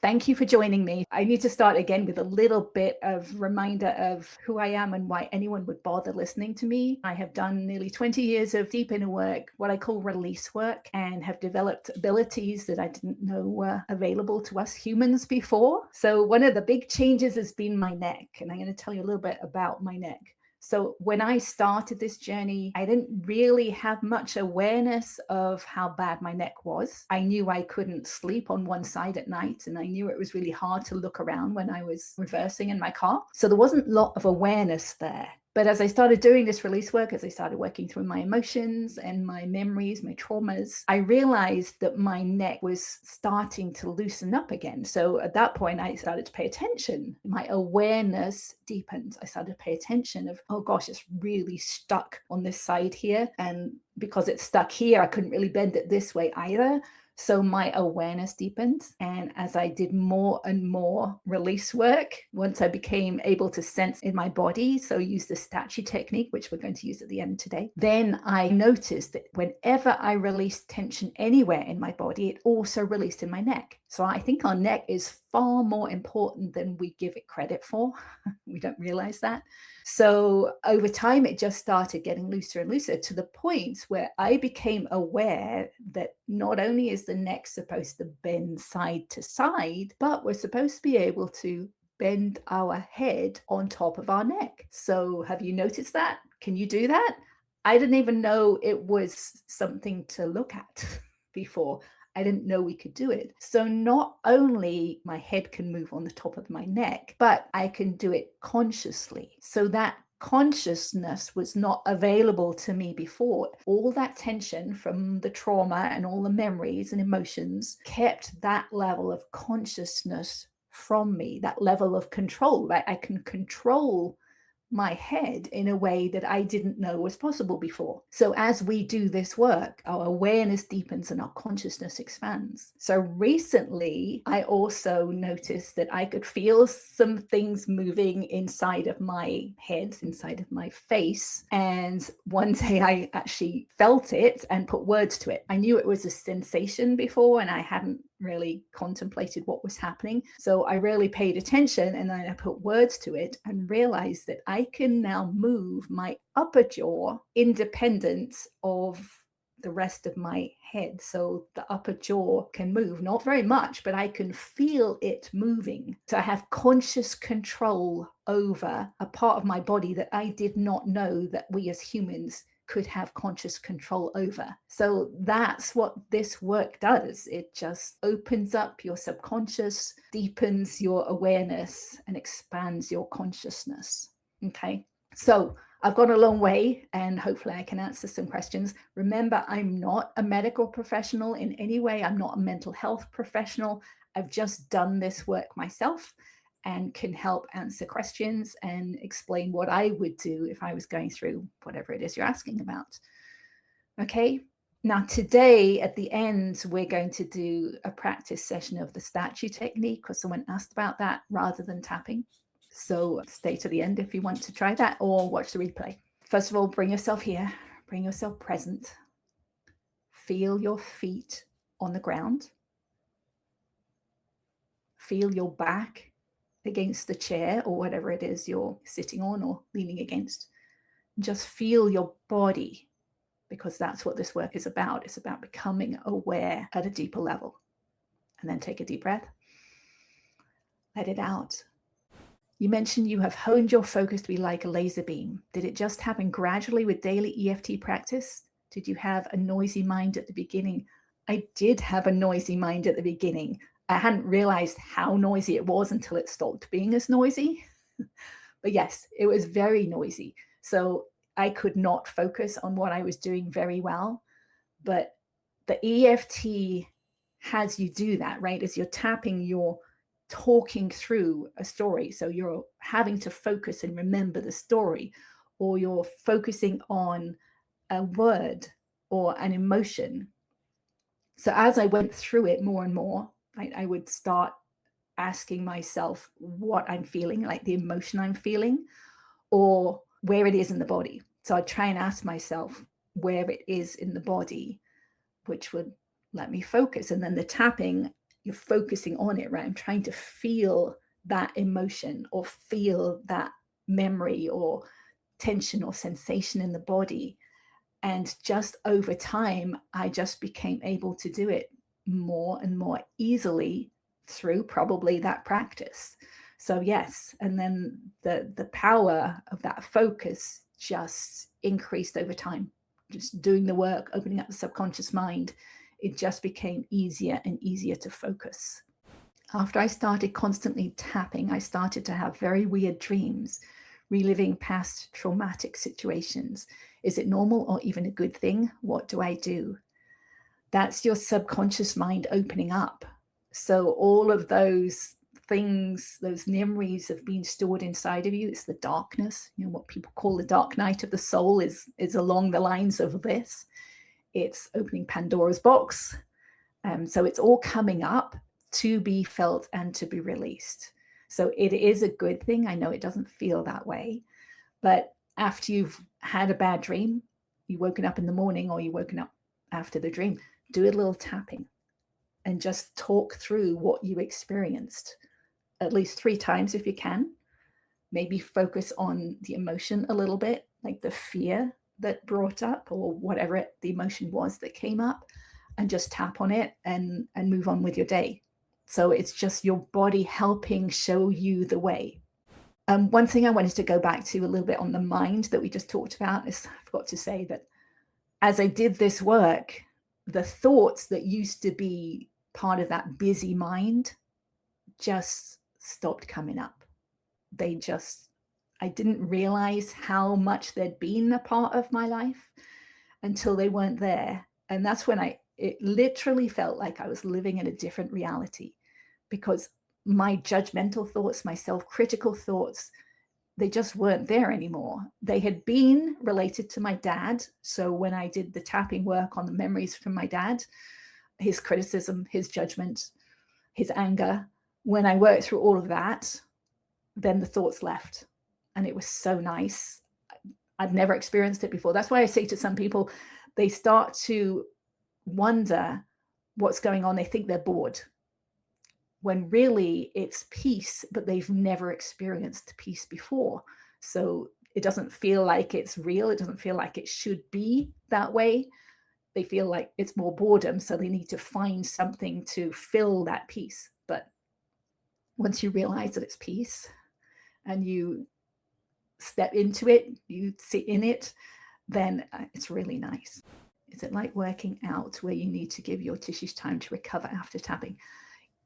Thank you for joining me. I need to start again with a little bit of reminder of who I am and why anyone would bother listening to me. I have done nearly 20 years of deep inner work, what I call release work, and have developed abilities that I didn't know were available to us humans before. So one of the big changes has been my neck, and I'm going to tell you a little bit about my neck. So when I started this journey, I didn't really have much awareness of how bad my neck was. I knew I couldn't sleep on one side at night, and I knew it was really hard to look around when I was reversing in my car. So there wasn't a lot of awareness there. But as I started doing this release work, as I started working through my emotions and my memories, my traumas, I realized that my neck was starting to loosen up again. So at that point, I started to pay attention. My awareness deepened. I started to pay attention of, oh gosh, it's really stuck on this side here. And because it's stuck here, I couldn't really bend it this way either. So my awareness deepened. And as I did more and more release work, once I became able to sense in my body, so use the statue technique, which we're going to use at the end today, then I noticed that whenever I released tension anywhere in my body, it also released in my neck. So I think our neck is far more important than we give it credit for. We don't realize that. So over time, it just started getting looser and looser to the point where I became aware that not only is the neck supposed to bend side to side, but we're supposed to be able to bend our head on top of our neck. So have you noticed that? Can you do that? I didn't even know it was something to look at before. I didn't know we could do it. So not only my head can move on the top of my neck, but I can do it consciously. So that consciousness was not available to me before. All that tension from the trauma and all the memories and emotions kept that level of consciousness from me, that level of control, right? I can control my head in a way that I didn't know was possible before. So as we do this work, our awareness deepens and our consciousness expands. So recently, I also noticed that I could feel some things moving inside of my head, inside of my face. And one day I actually felt it and put words to it. I knew it was a sensation before, and I hadn't really contemplated what was happening. So I really paid attention, and then I put words to it and realized that I can now move my upper jaw independent of the rest of my head. So the upper jaw can move, not very much, but I can feel it moving. So I have conscious control over a part of my body that I did not know that we as humans could have conscious control over. So that's what this work does. It just opens up your subconscious, deepens your awareness, and expands your consciousness. Okay, so I've gone a long way, and hopefully I can answer some questions. Remember, I'm not a medical professional in any way. I'm not a mental health professional. I've just done this work myself and can help answer questions and explain what I would do if I was going through whatever it is you're asking about. Okay, now today at the end, we're going to do a practice session of the statue technique because someone asked about that rather than tapping. So stay to the end if you want to try that or watch the replay. First of all, bring yourself here, bring yourself present. Feel your feet on the ground. Feel your back against the chair or whatever it is you're sitting on or leaning against. Just feel your body, because that's what this work is about. It's about becoming aware at a deeper level. And then take a deep breath. Let it out. You mentioned you have honed your focus to be like a laser beam. Did it just happen gradually with daily EFT practice? Did you have a noisy mind at the beginning? I did have a noisy mind at the beginning. I hadn't realized how noisy it was until it stopped being as noisy. But yes, it was very noisy. So I could not focus on what I was doing very well. But the EFT has you do that, right? As you're tapping, you're talking through a story. So you're having to focus and remember the story, or you're focusing on a word or an emotion. So as I went through it more and more, I would start asking myself what I'm feeling, like the emotion I'm feeling, or where it is in the body. So I'd try and ask myself where it is in the body, which would let me focus. And then the tapping, you're focusing on it, right? I'm trying to feel that emotion or feel that memory or tension or sensation in the body. And just over time, I just became able to do it more and more easily through probably that practice. So yes, and then the power of that focus just increased over time. Just doing the work, opening up the subconscious mind, it just became easier and easier to focus. After I started constantly tapping, I started to have very weird dreams, reliving past traumatic situations. Is it normal or even a good thing? What do I do? That's your subconscious mind opening up. So all of those things, those memories have been stored inside of you. It's the darkness, what people call the dark night of the soul is along the lines of this. It's opening Pandora's box. So it's all coming up to be felt and to be released. So it is a good thing. I know it doesn't feel that way, but after you've had a bad dream, you've woken up in the morning or you've woken up after the dream, do a little tapping and just talk through what you experienced at least 3 times if you can. Maybe focus on the emotion a little bit, like the fear that brought up or whatever the emotion was that came up, and just tap on it and move on with your day. So it's just your body helping show you the way. One thing I wanted to go back to a little bit on the mind that we just talked about is, I forgot to say that as I did this work, the thoughts that used to be part of that busy mind just stopped coming up. I didn't realize how much they'd been a part of my life until they weren't there. And that's when it literally felt like I was living in a different reality, because my judgmental thoughts, my self-critical thoughts, they just weren't there anymore. They had been related to my dad. So when I did the tapping work on the memories from my dad, his criticism, his judgment, his anger, when I worked through all of that, then the thoughts left. And it was so nice. I'd never experienced it before. That's why I say to some people, they start to wonder what's going on. They think they're bored, when really it's peace, but they've never experienced peace before. So it doesn't feel like it's real. It doesn't feel like it should be that way. They feel like it's more boredom. So they need to find something to fill that peace. But once you realize that it's peace and you step into it, you sit in it, then it's really nice. Is it like working out where you need to give your tissues time to recover after tapping?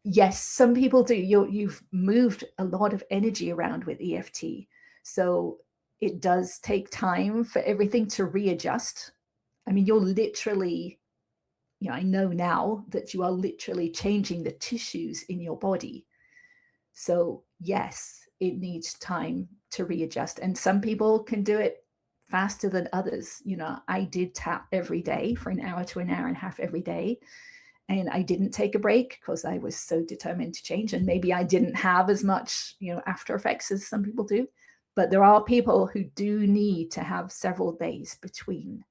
Yes, some people do. You've moved a lot of energy around with EFT. So it does take time for everything to readjust. I mean, you're literally, I know now that you are literally changing the tissues in your body. So yes, it needs time to readjust. And some people can do it faster than others. I did tap every day for an hour to an hour and a half every day. And I didn't take a break because I was so determined to change. And maybe I didn't have as much, after effects as some people do. But there are people who do need to have several days between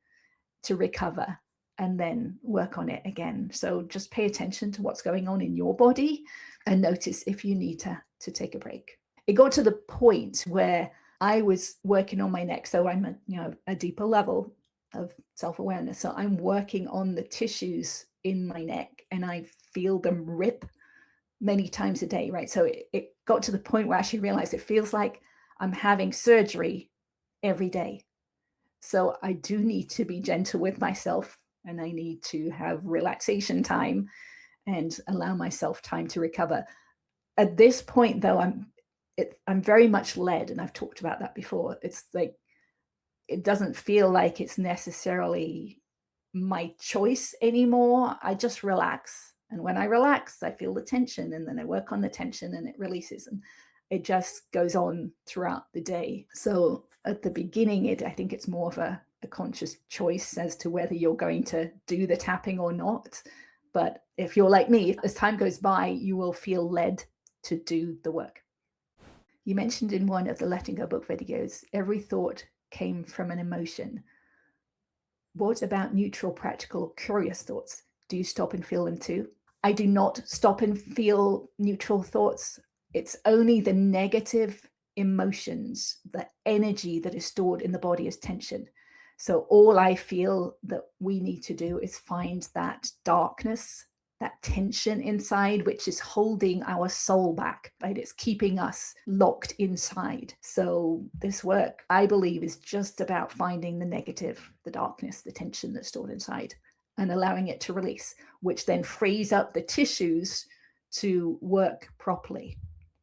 to recover and then work on it again. So just pay attention to what's going on in your body and notice if you need to take a break. It got to the point where I was working on my neck. So I'm at, a deeper level of self-awareness. So I'm working on the tissues in my neck and I feel them rip many times a day, right? So it got to the point where I actually realized it feels like I'm having surgery every day. So I do need to be gentle with myself and I need to have relaxation time and allow myself time to recover. At this point, though, I'm very much led, and I've talked about that before. It's like, it doesn't feel like it's necessarily my choice anymore. I just relax. And when I relax, I feel the tension and then I work on the tension and it releases. And it just goes on throughout the day. So at the beginning, I think it's more of a conscious choice as to whether you're going to do the tapping or not. But if you're like me, as time goes by, you will feel led to do the work. You mentioned in one of the Letting Go book videos, every thought came from an emotion. What about neutral, practical, curious thoughts? Do you stop and feel them too? I do not stop and feel neutral thoughts. It's only the negative emotions, the energy that is stored in the body as tension. So all I feel that we need to do is find that darkness, that tension inside, which is holding our soul back, right? It's keeping us locked inside. So this work, I believe, is just about finding the negative, the darkness, the tension that's stored inside, and allowing it to release, which then frees up the tissues to work properly.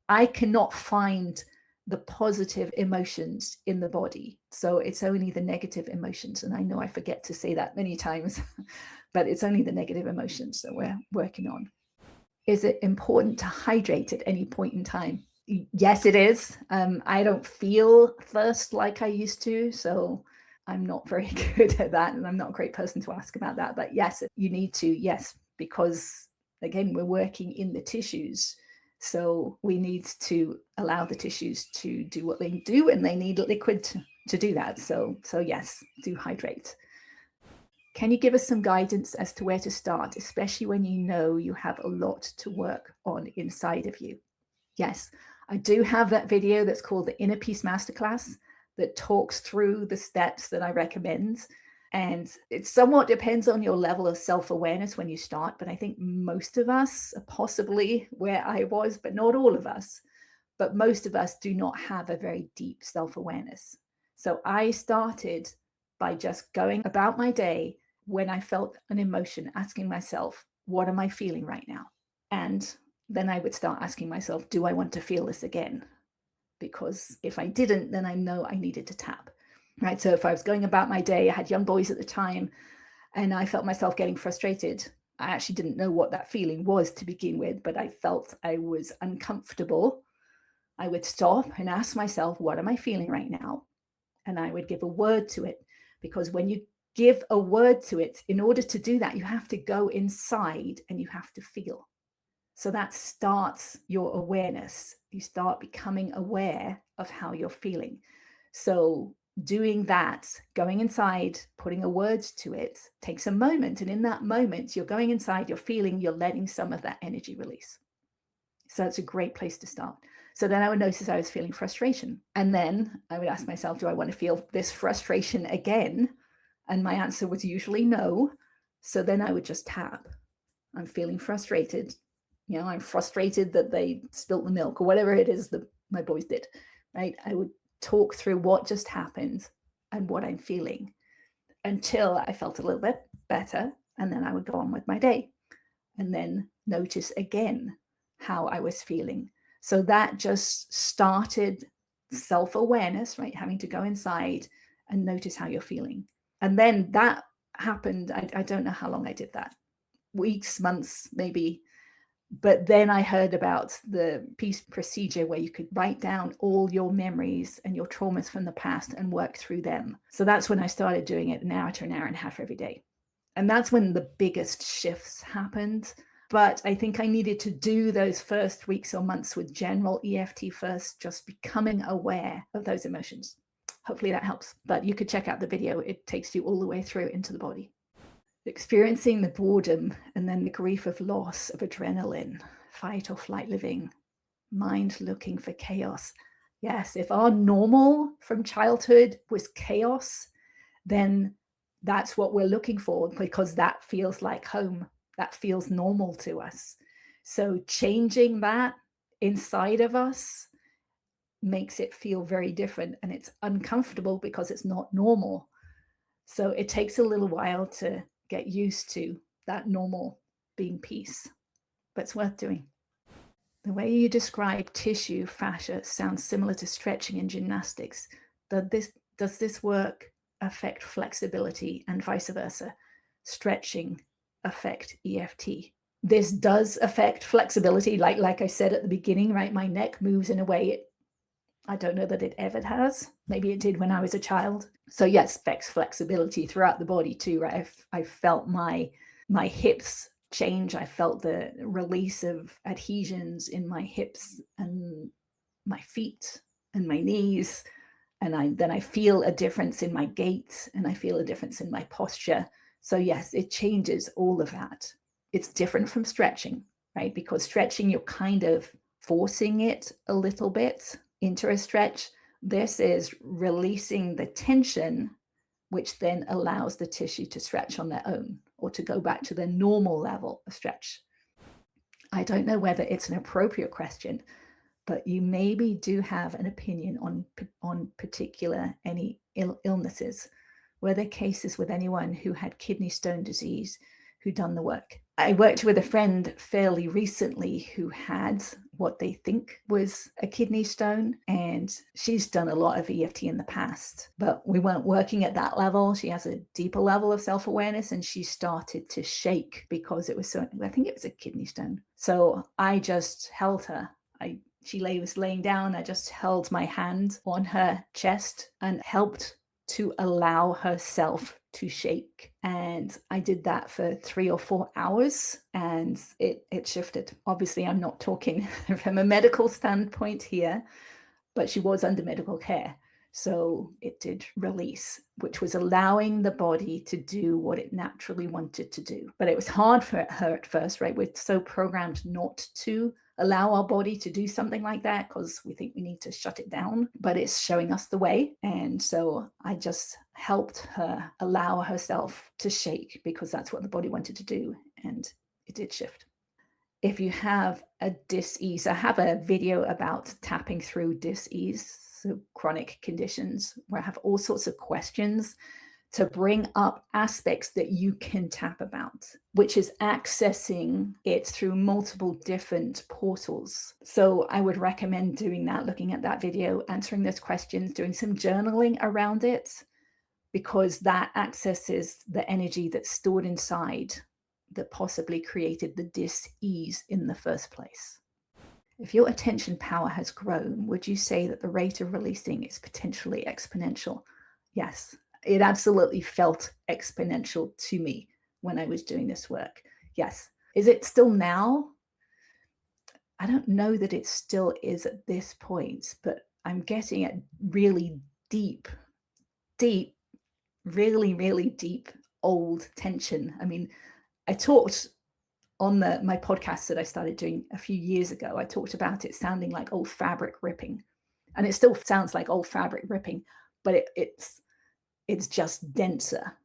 I cannot find the positive emotions in the body. So it's only the negative emotions. And I know I forget to say that many times, but it's only the negative emotions that we're working on. Is it important to hydrate at any point in time? Yes, it is. I don't feel thirst like I used to. So I'm not very good at that. And I'm not a great person to ask about that. But yes, you need to, yes, because again, we're working in the tissues. So we need to allow the tissues to do what they do, and they need liquid to do that. So yes, do hydrate. Can you give us some guidance as to where to start, especially when you know you have a lot to work on inside of you? Yes, I do have that video that's called the Inner Peace Masterclass that talks through the steps that I recommend. And it somewhat depends on your level of self-awareness when you start, but I think most of us are possibly where I was, but not all of us. But most of us do not have a very deep self-awareness. So I started by just going about my day when I felt an emotion, asking myself, what am I feeling right now? And then I would start asking myself, do I want to feel this again? Because if I didn't, then I know I needed to tap. Right. So if I was going about my day, I had young boys at the time, and I felt myself getting frustrated. I actually didn't know what that feeling was to begin with, but I felt I was uncomfortable. I would stop and ask myself, what am I feeling right now? And I would give a word to it, because when you give a word to it, in order to do that, you have to go inside and you have to feel. So that starts your awareness. You start becoming aware of how you're feeling. So doing that, going inside, putting a word to it, takes a moment. And in that moment, you're going inside, you're feeling, you're letting some of that energy release. So it's a great place to start. So then I would notice I was feeling frustration. And then I would ask myself, do I want to feel this frustration again? And my answer was usually no. So then I would just tap. I'm feeling frustrated. You know, I'm frustrated that they spilt the milk or whatever it is that my boys did, right? I would talk through what just happened and what I'm feeling until I felt a little bit better. And then I would go on with my day and then notice again how I was feeling. So that just started self-awareness, right? Having to go inside and notice how you're feeling. And then that happened. I don't know how long I did that. Weeks, months, maybe. But then I heard about the peace procedure where you could write down all your memories and your traumas from the past and work through them. So that's when I started doing it an hour to an hour and a half every day. And that's when the biggest shifts happened. But I think I needed to do those first weeks or months with general EFT first, just becoming aware of those emotions. Hopefully that helps. But you could check out the video. It takes you all the way through into the body. Experiencing the boredom and then the grief of loss of adrenaline, fight or flight living, mind looking for chaos. Yes, if our normal from childhood was chaos, then that's what we're looking for, because that feels like home. That feels normal to us. So changing that inside of us makes it feel very different, and it's uncomfortable because it's not normal. So it takes a little while to get used to that normal being peace, but it's worth doing. The way you describe tissue fascia sounds similar to stretching in gymnastics. Does this work affect flexibility and vice versa? Stretching affect EFT? This does affect flexibility. Like I said at the beginning, right? My neck moves in a way I don't know that it ever has. Maybe it did when I was a child. So yes, affects flexibility throughout the body too, right? I felt my hips change. I felt the release of adhesions in my hips and my feet and my knees. And then I feel a difference in my gait, and I feel a difference in my posture. So yes, it changes all of that. It's different from stretching, right? Because stretching, you're kind of forcing it a little bit into a stretch. This is releasing the tension, which then allows the tissue to stretch on their own or to go back to their normal level of stretch. I don't know whether it's an appropriate question, but you maybe do have an opinion on particular any illnesses. Were there cases with anyone who had kidney stone disease who done the work? I worked with a friend fairly recently who had what they think was a kidney stone, and she's done a lot of EFT in the past, but we weren't working at that level. She has a deeper level of self-awareness, and she started to shake because it was so, I think it was a kidney stone. So I just held her. She was laying down. I just held my hand on her chest and helped to allow herself to shake. And I did that for 3 or 4 hours, and it shifted. Obviously, I'm not talking from a medical standpoint here, but she was under medical care. So it did release, which was allowing the body to do what it naturally wanted to do. But it was hard for her at first, right? We're so programmed not to allow our body to do something like that because we think we need to shut it down, but it's showing us the way. And so I just helped her allow herself to shake because that's what the body wanted to do. And it did shift. If you have a dis-ease, I have a video about tapping through dis-ease, so chronic conditions, where I have all sorts of questions to bring up aspects that you can tap about, which is accessing it through multiple different portals. So I would recommend doing that, looking at that video, answering those questions, doing some journaling around it, because that accesses the energy that's stored inside that possibly created the dis-ease in the first place. If your attention power has grown, would you say that the rate of releasing is potentially exponential? Yes, it absolutely felt exponential to me when I was doing this work. Yes. Is it still now? I don't know that it still is at this point, but I'm getting at really deep, really, really deep old tension. I mean, I talked on my podcast that I started doing a few years ago. I talked about it sounding like old fabric ripping, and it still sounds like old fabric ripping, but it's just denser.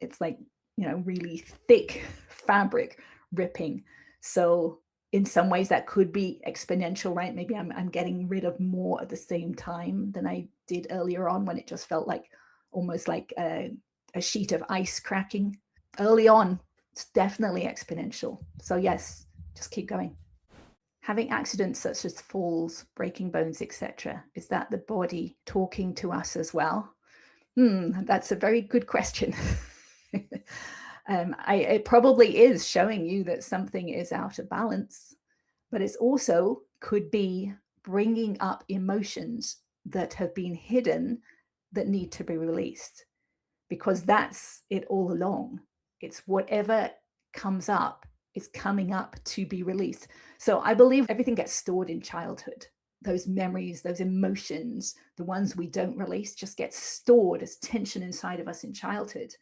It's like, really thick fabric ripping. So in some ways that could be exponential, right? Maybe I'm getting rid of more at the same time than I did earlier on, when it just felt like almost like a sheet of ice cracking. Early on, it's definitely exponential. So yes, just keep going. Having accidents such as falls, breaking bones, etc., is that the body talking to us as well? That's a very good question. It probably is showing you that something is out of balance, but it's also could be bringing up emotions that have been hidden that need to be released, because that's it all along. It's whatever comes up is coming up to be released. So I believe everything gets stored in childhood. Those memories, those emotions, the ones we don't release, just get stored as tension inside of us in childhood.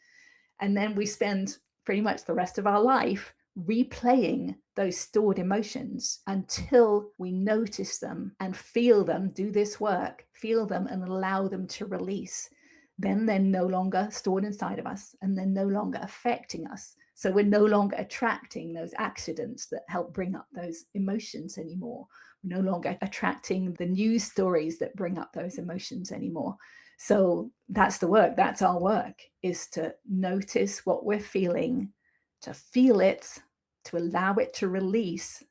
And then we spend pretty much the rest of our life replaying those stored emotions until we notice them and feel them, do this work, feel them and allow them to release. Then they're no longer stored inside of us, and they're no longer affecting us. So we're no longer attracting those accidents that help bring up those emotions anymore. We're no longer attracting the news stories that bring up those emotions anymore. So that's the work. That's our work, is to notice what we're feeling, to feel it, to allow it to release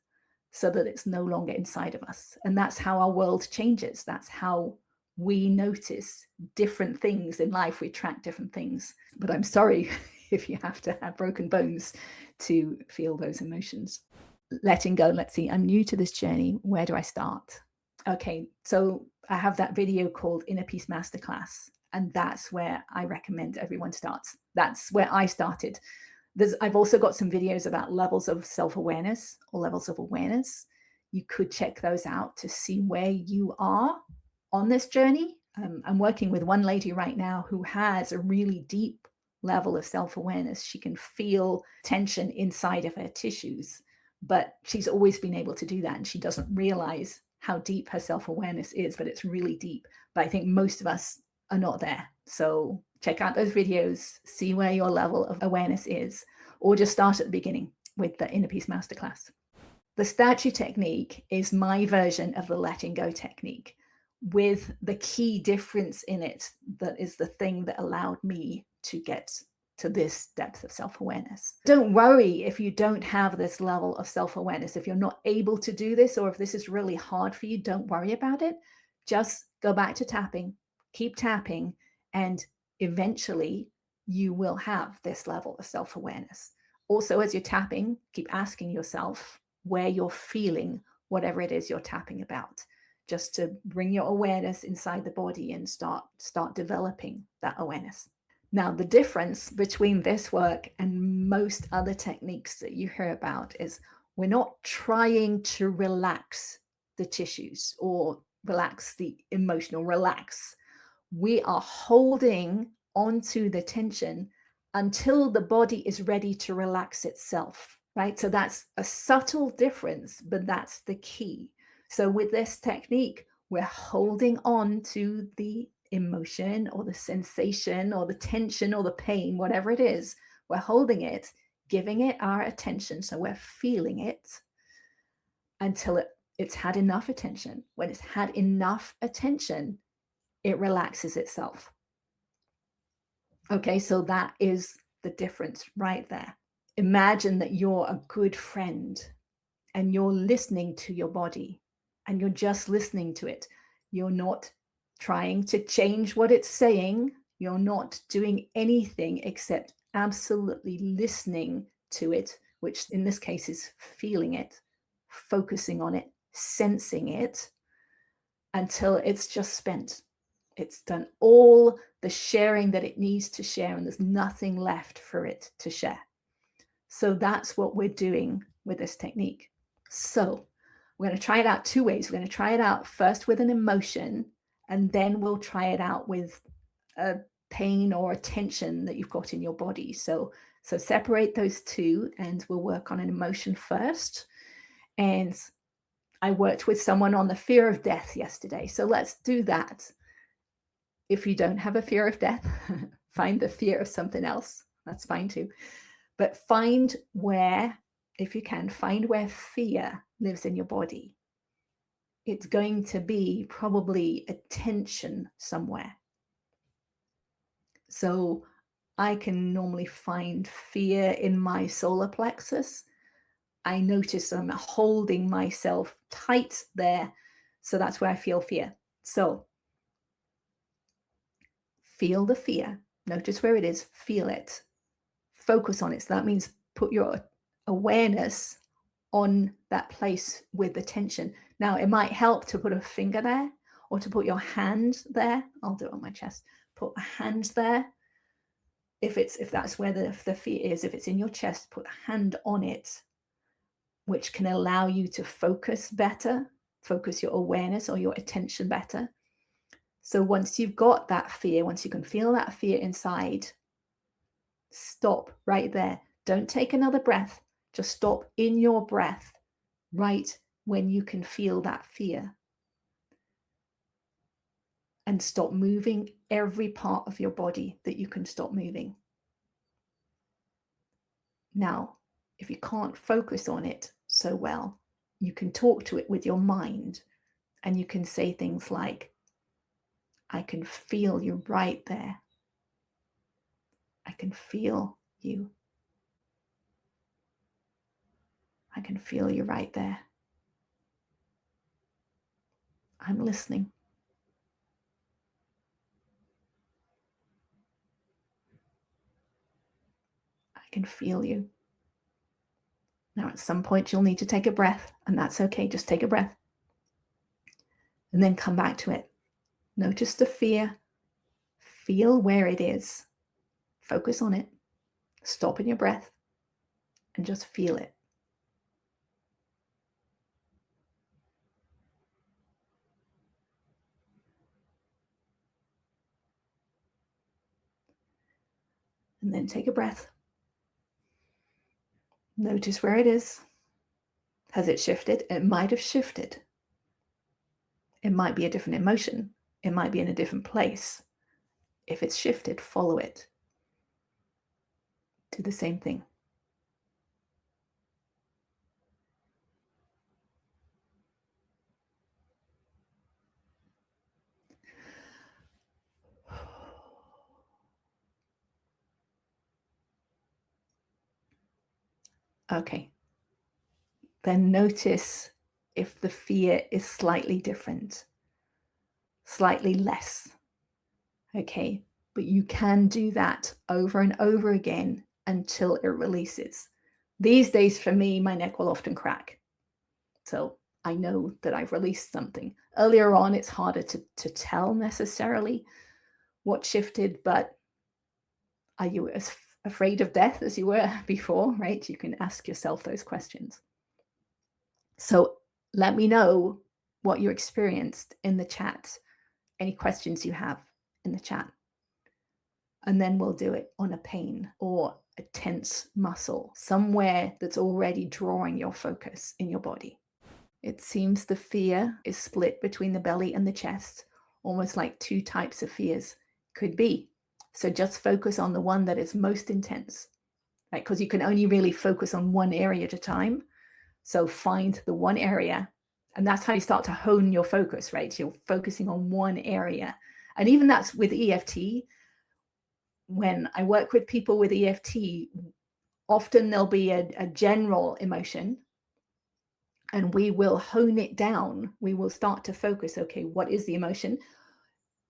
so that it's no longer inside of us. And that's how our world changes. That's how we notice different things in life. We attract different things. But I'm sorry if you have to have broken bones to feel those emotions. Letting go. Let's see. I'm new to this journey. Where do I start? Okay, so I have that video called Inner Peace Masterclass, and that's where I recommend everyone starts. That's where I started. I've also got some videos about levels of self-awareness or levels of awareness. You could check those out to see where you are on this journey. I'm working with one lady right now who has a really deep level of self-awareness. She can feel tension inside of her tissues, but she's always been able to do that, and she doesn't realize how deep her self-awareness is, but it's really deep. But I think most of us are not there. So check out those videos, see where your level of awareness is, or just start at the beginning with the Inner Peace Masterclass. The statue technique is my version of the letting go technique, with the key difference in it that is the thing that allowed me to get to this depth of self-awareness. Don't worry if you don't have this level of self-awareness. If you're not able to do this, or if this is really hard for you, don't worry about it. Just go back to tapping, keep tapping, and eventually you will have this level of self-awareness. Also, as you're tapping, keep asking yourself where you're feeling whatever it is you're tapping about, just to bring your awareness inside the body and start developing that awareness. Now, the difference between this work and most other techniques that you hear about is we're not trying to relax the tissues or relax the emotional relax. We are holding onto the tension until the body is ready to relax itself, right? So that's a subtle difference, but that's the key. So with this technique, we're holding on to the emotion or the sensation or the tension or the pain, whatever it is. We're holding it, giving it our attention. So we're feeling it until it's had enough attention. When it's had enough attention, it relaxes itself. Okay, so that is the difference right there. Imagine that you're a good friend and you're listening to your body, and you're just listening to it. You're not trying to change what it's saying. You're not doing anything except absolutely listening to it, which in this case is feeling it, focusing on it, sensing it, until it's just spent. It's done all the sharing that it needs to share, and there's nothing left for it to share. So that's what we're doing with this technique. So we're going to try it out two ways. We're going to try it out first with an emotion, and then we'll try it out with a pain or a tension that you've got in your body. So separate those two, and we'll work on an emotion first. And I worked with someone on the fear of death yesterday. So let's do that. If you don't have a fear of death, find the fear of something else. That's fine too. But find where, if you can, find where fear lives in your body. It's going to be probably a tension somewhere. So I can normally find fear in my solar plexus. I notice I'm holding myself tight there. So that's where I feel fear. So feel the fear. Notice where it is. Feel it. Focus on it. So that means put your awareness on that place with the tension. Now, it might help to put a finger there or to put your hand there. I'll do it on my chest. Put a hand there. If that's where the fear is, if it's in your chest, put a hand on it, which can allow you to focus better, focus your awareness or your attention better. So once you've got that fear, once you can feel that fear inside, stop right there. Don't take another breath. Just stop in your breath right when you can feel that fear. And stop moving every part of your body that you can stop moving. Now, if you can't focus on it so well, you can talk to it with your mind, and you can say things like, I can feel you right there. I can feel you. I can feel you right there. I'm listening. I can feel you. Now, at some point, you'll need to take a breath, and that's okay. Just take a breath. And then come back to it. Notice the fear. Feel where it is. Focus on it. Stop in your breath and just feel it. And then take a breath. Notice where it is. Has it shifted? It might have shifted. It might be a different emotion. It might be in a different place. If it's shifted, follow it. Do the same thing. Okay. Then notice if the fear is slightly different, slightly less. Okay. But you can do that over and over again until it releases. These days, for me, my neck will often crack. So I know that I've released something. Earlier on, it's harder to tell necessarily what shifted, but are you as afraid of death as you were before, right? You can ask yourself those questions. So let me know what you experienced in the chat, any questions you have in the chat. And then we'll do it on a pain or a tense muscle, somewhere that's already drawing your focus in your body. It seems the fear is split between the belly and the chest, almost like two types of fears. Could be. So just focus on the one that is most intense, right? Because you can only really focus on one area at a time. So find the one area, and that's how you start to hone your focus, right? You're focusing on one area. And even that's with EFT. When I work with people with EFT, often there'll be a general emotion, and we will hone it down. We will start to focus. Okay, what is the emotion?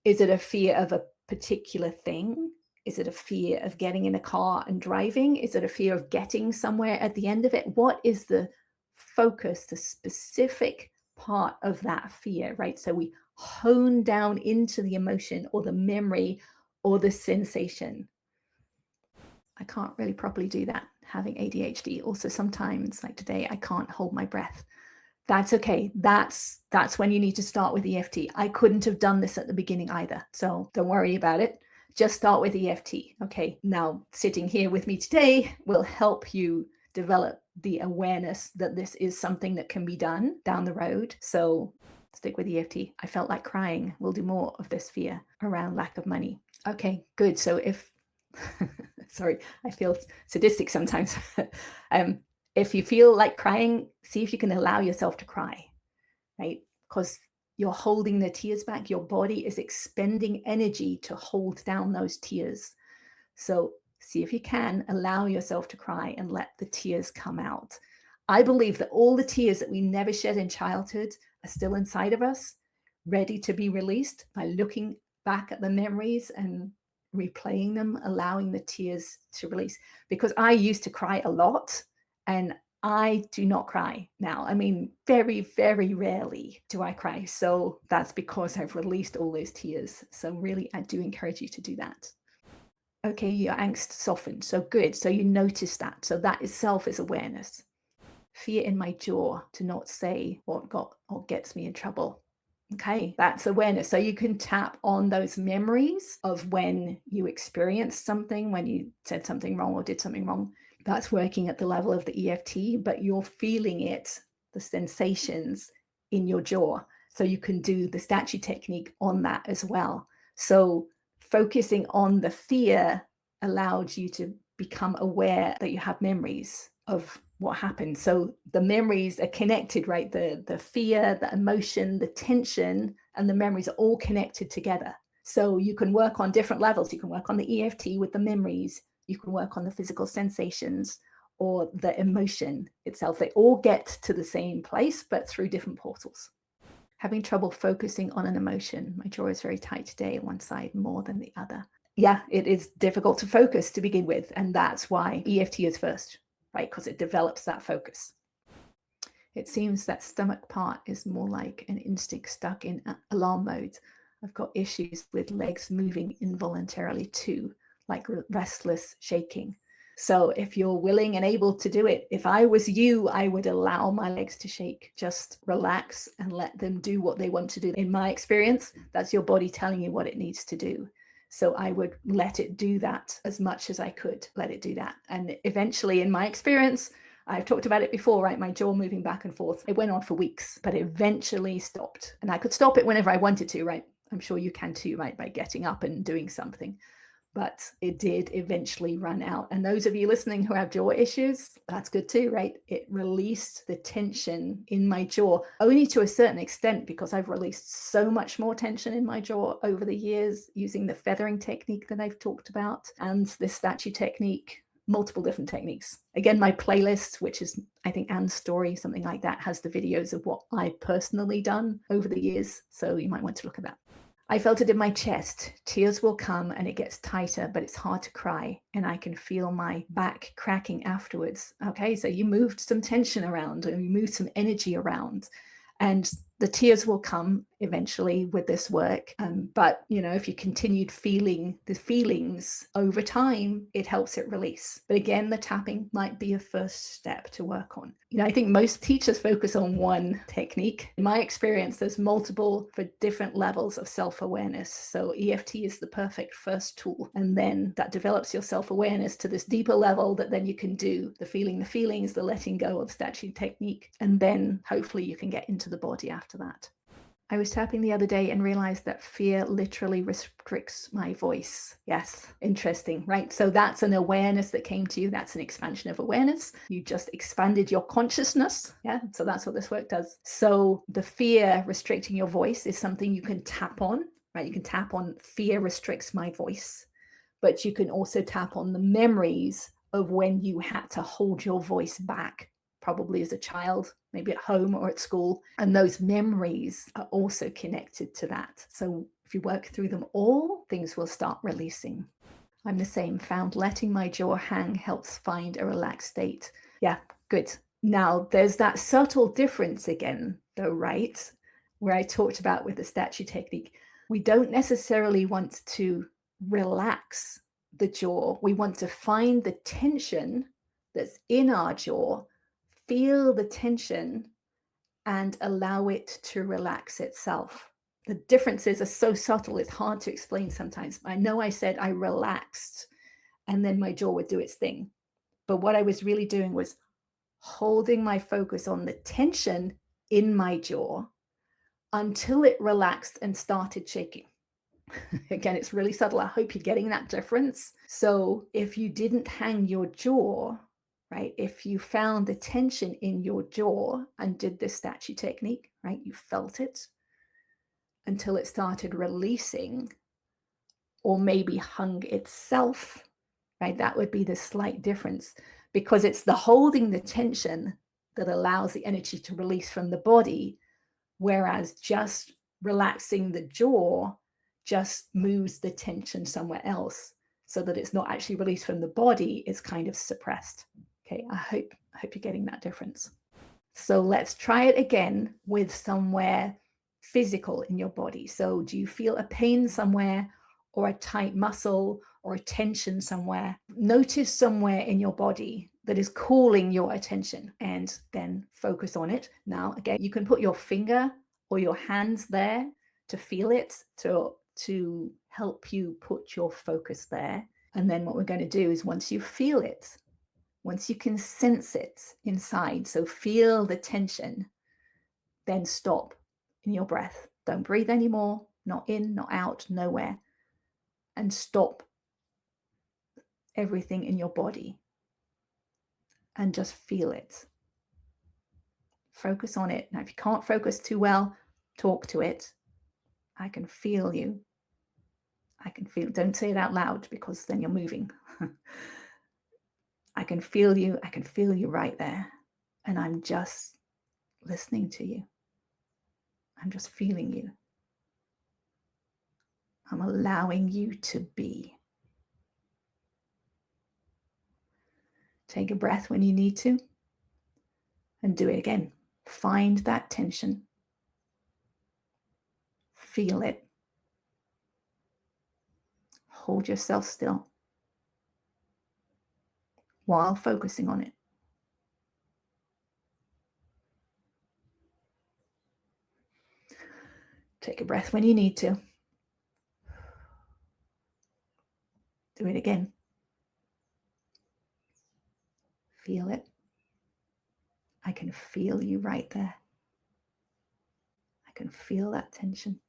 Is it a fear of a particular thing? Is it a fear of getting in a car and driving? Is it a fear of getting somewhere at the end of it? What is the focus, the specific part of that fear, right? So we hone down into the emotion or the memory or the sensation. I can't really properly do that having ADHD. Also, sometimes, like today, I can't hold my breath. That's okay. That's when you need to start with EFT. I couldn't have done this at the beginning either. So don't worry about it. Just start with EFT. Okay. Now, sitting here with me today will help you develop the awareness that this is something that can be done down the road. So stick with EFT. I felt like crying. We'll do more of this fear around lack of money. Okay, good. So if sorry, I feel sadistic sometimes. If you feel like crying, see if you can allow yourself to cry, right? Because you're holding the tears back. Your body is expending energy to hold down those tears. So see if you can allow yourself to cry and let the tears come out. I believe that all the tears that we never shed in childhood are still inside of us, ready to be released by looking back at the memories and replaying them, allowing the tears to release. Because I used to cry a lot, and I do not cry now. I mean, very, very rarely do I cry. So that's because I've released all those tears. So really, I do encourage you to do that. Okay, your angst softened. So good. So you notice that. So that itself is awareness. Fear in my jaw to not say what gets me in trouble. Okay, that's awareness. So you can tap on those memories of when you experienced something, when you said something wrong or did something wrong. That's working at the level of the EFT, but you're feeling it, the sensations in your jaw. So you can do the statue technique on that as well. So focusing on the fear allowed you to become aware that you have memories of what happened. So the memories are connected, right? The fear, the emotion, the tension, and the memories are all connected together. So you can work on different levels. You can work on the EFT with the memories. You can work on the physical sensations or the emotion itself. They all get to the same place, but through different portals. Having trouble focusing on an emotion. My jaw is very tight today, one side more than the other. Yeah, it is difficult to focus to begin with. And that's why EFT is first, right? Because it develops that focus. It seems that stomach part is more like an instinct stuck in alarm mode. I've got issues with legs moving involuntarily too, like restless shaking. So if you're willing and able to do it, if I was you, I would allow my legs to shake. Just relax and let them do what they want to do. In my experience, that's your body telling you what it needs to do. So I would let it do that as much as I could let it do that. And eventually, in my experience, I've talked about it before, right? My jaw moving back and forth. It went on for weeks, but eventually stopped. And I could stop it whenever I wanted to, right? I'm sure you can too, right? By getting up and doing something. But it did eventually run out. And those of you listening who have jaw issues, that's good too, right? It released the tension in my jaw, only to a certain extent, because I've released so much more tension in my jaw over the years using the feathering technique that I've talked about and the statue technique, multiple different techniques. Again, my playlist, which is, I think, Anne's Story, something like that, has the videos of what I've personally done over the years. So you might want to look at that. I felt it in my chest. Tears will come and it gets tighter, but it's hard to cry. And I can feel my back cracking afterwards. Okay, so you moved some tension around and you moved some energy around. And the tears will come eventually with this work. But, you know, if you continued feeling the feelings over time, it helps it release. But again, the tapping might be a first step to work on. You know, I think most teachers focus on one technique. In my experience, there's multiple for different levels of self-awareness. So EFT is the perfect first tool. And then that develops your self-awareness to this deeper level that then you can do the feeling the feelings, the letting go of statue technique. And then hopefully you can get into the body after that. I was tapping the other day and realized that fear literally restricts my voice. Yes, interesting, right? So that's an awareness that came to you. That's an expansion of awareness. You just expanded your consciousness. Yeah, so that's what this work does. So the fear restricting your voice is something you can tap on, right? You can tap on fear restricts my voice, but you can also tap on the memories of when you had to hold your voice back, probably as a child, maybe at home or at school. And those memories are also connected to that. So if you work through them all, things will start releasing. I'm the same. Found letting my jaw hang helps find a relaxed state. Yeah, good. Now, there's that subtle difference again, though, right? Where I talked about with the statue technique. We don't necessarily want to relax the jaw. We want to find the tension that's in our jaw, feel the tension, and allow it to relax itself. The differences are so subtle, it's hard to explain sometimes. I know I said I relaxed and then my jaw would do its thing. But what I was really doing was holding my focus on the tension in my jaw until it relaxed and started shaking. Again, it's really subtle. I hope you're getting that difference. So if you didn't hang your jaw, right, if you found the tension in your jaw and did this statue technique, right, you felt it until it started releasing, or maybe hung itself, right, that would be the slight difference, because it's the holding the tension that allows the energy to release from the body, whereas just relaxing the jaw just moves the tension somewhere else so that it's not actually released from the body, it's kind of suppressed. Okay, I hope you're getting that difference. So let's try it again with somewhere physical in your body. So do you feel a pain somewhere, or a tight muscle, or a tension somewhere? Notice somewhere in your body that is calling your attention, and then focus on it. Now, again, you can put your finger or your hands there to feel it, to help you put your focus there. And then what we're going to do is, once you feel it, once you can sense it inside, so feel the tension, then stop in your breath. Don't breathe anymore, not in, not out, nowhere. And stop everything in your body and just feel it. Focus on it. Now, if you can't focus too well, talk to it. I can feel you. I can feel, don't say it out loud because then you're moving. I can feel you. I can feel you right there. And I'm just listening to you. I'm just feeling you. I'm allowing you to be. Take a breath when you need to, and do it again. Find that tension. Feel it. Hold yourself still while focusing on it. Take a breath when you need to. Do it again. Feel it. I can feel you right there. I can feel that tension.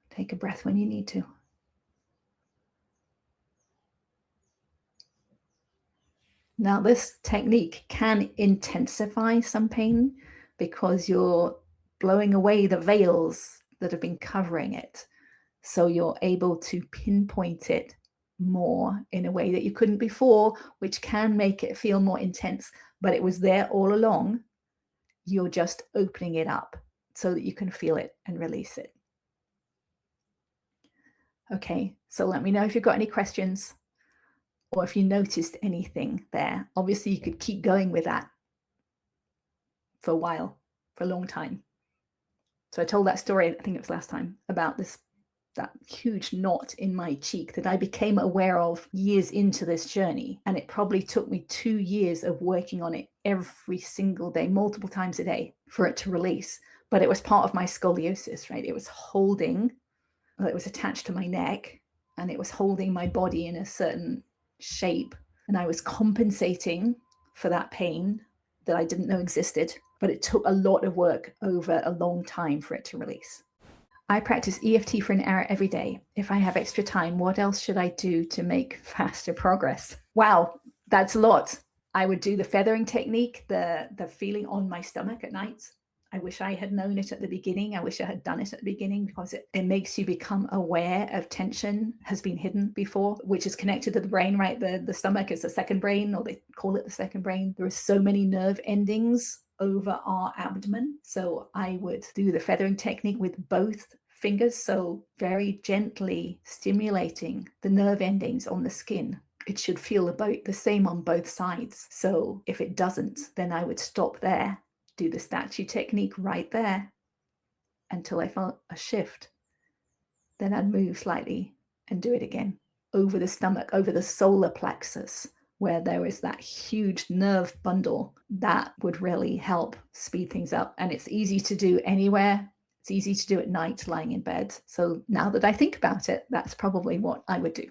Take a breath when you need to. Now, this technique can intensify some pain because you're blowing away the veils that have been covering it. So you're able to pinpoint it more in a way that you couldn't before, which can make it feel more intense, but it was there all along. You're just opening it up so that you can feel it and release it. Okay, so let me know if you've got any questions or if you noticed anything there. Obviously, you could keep going with that for a while, for a long time. So I told that story, I think it was last time, about that huge knot in my cheek that I became aware of years into this journey. And it probably took me 2 years of working on it every single day, multiple times a day, for it to release. But it was part of my scoliosis, right? It was attached to my neck and it was holding my body in a certain shape. And I was compensating for that pain that I didn't know existed. But it took a lot of work over a long time for it to release. I practice EFT for an hour every day. If I have extra time, what else should I do to make faster progress? Wow, that's a lot. I would do the feathering technique, the feeling on my stomach at night. I wish I had known it at the beginning. I wish I had done it at the beginning because it makes you become aware of tension has been hidden before, which is connected to the brain, right? The stomach is the second brain, or they call it the second brain. There are so many nerve endings over our abdomen. So I would do the feathering technique with both fingers. So very gently stimulating the nerve endings on the skin. It should feel about the same on both sides. So if it doesn't, then I would stop there, do the statue technique right there until I felt a shift. Then I'd move slightly and do it again over the stomach, over the solar plexus, where there is that huge nerve bundle. That would really help speed things up. And it's easy to do anywhere. It's easy to do at night lying in bed. So now that I think about it, that's probably what I would do.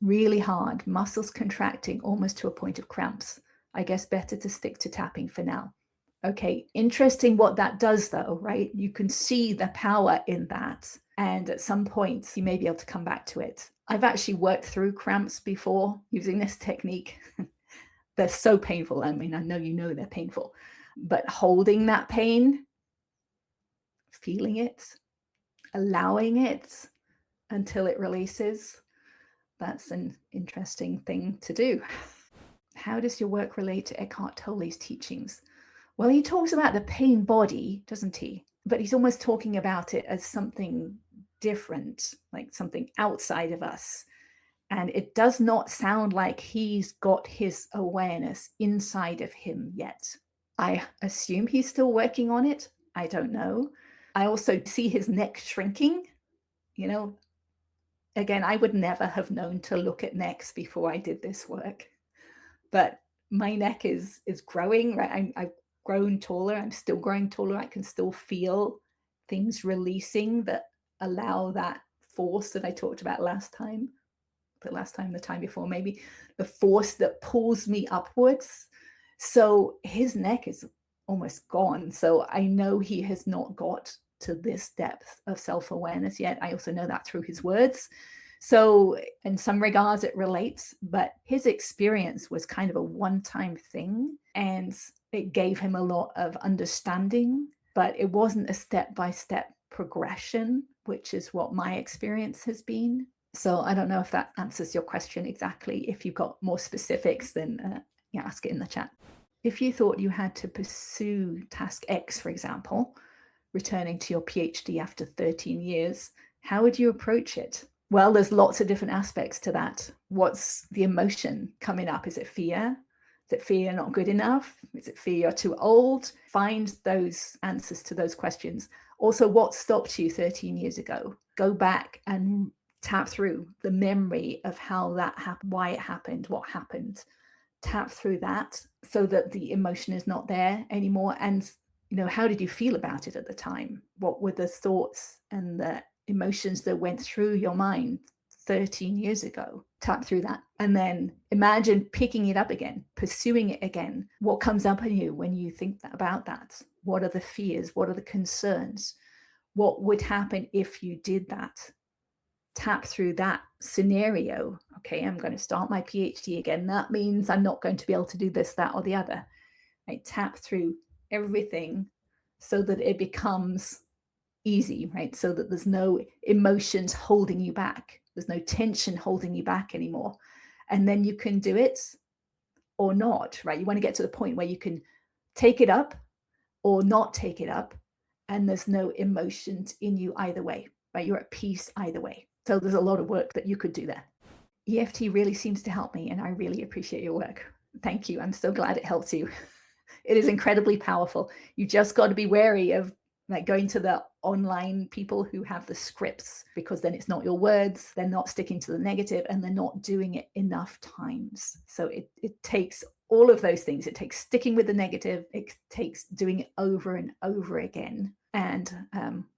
Really hard, muscles contracting almost to a point of cramps. I guess better to stick to tapping for now. Okay, interesting what that does though, right? You can see the power in that. And at some point, you may be able to come back to it. I've actually worked through cramps before using this technique. They're so painful. I mean, I know you know they're painful, but holding that pain, feeling it, allowing it until it releases, that's an interesting thing to do. How does your work relate to Eckhart Tolle's teachings? Well, he talks about the pain body, doesn't he? But he's almost talking about it as something different, like something outside of us. And it does not sound like he's got his awareness inside of him yet. I assume he's still working on it. I don't know. I also see his neck shrinking. You know, again, I would never have known to look at necks before I did this work. But my neck is growing, right? I've grown taller. I'm still growing taller. I can still feel things releasing that allow that force that I talked about last time, the time before, maybe the force that pulls me upwards. So his neck is almost gone. So I know he has not got to this depth of self-awareness yet. I also know that through his words. So in some regards it relates, but his experience was kind of a one-time thing and it gave him a lot of understanding, but it wasn't a step-by-step progression, which is what my experience has been. So I don't know if that answers your question exactly. If you've got more specifics, then ask it in the chat. If you thought you had to pursue task X, for example, returning to your PhD after 13 years, how would you approach it? Well, there's lots of different aspects to that. What's the emotion coming up? Is it fear? Is it fear you're not good enough? Is it fear you're too old? Find those answers to those questions. Also, what stopped you 13 years ago? Go back and tap through the memory of how that happened, why it happened, what happened. Tap through that so that the emotion is not there anymore. And how did you feel about it at the time? What were the thoughts and the emotions that went through your mind 13 years ago? Tap through that. And then imagine picking it up again, pursuing it again. What comes up in you when you think about that? What are the fears? What are the concerns? What would happen if you did that? Tap through that scenario. Okay, I'm going to start my PhD again. That means I'm not going to be able to do this, that, or the other. Right? Tap through everything so that it becomes easy, right? So that there's no emotions holding you back. There's no tension holding you back anymore. And then you can do it or not, right? You want to get to the point where you can take it up or not take it up. And there's no emotions in you either way, right? You're at peace either way. So there's a lot of work that you could do there. EFT really seems to help me, and I really appreciate your work. Thank you. I'm so glad it helps you. It is incredibly powerful. You just got to be wary of like going to the online people who have the scripts, because then it's not your words, they're not sticking to the negative, and they're not doing it enough times. So it takes all of those things. It takes sticking with the negative, it takes doing it over and over again, and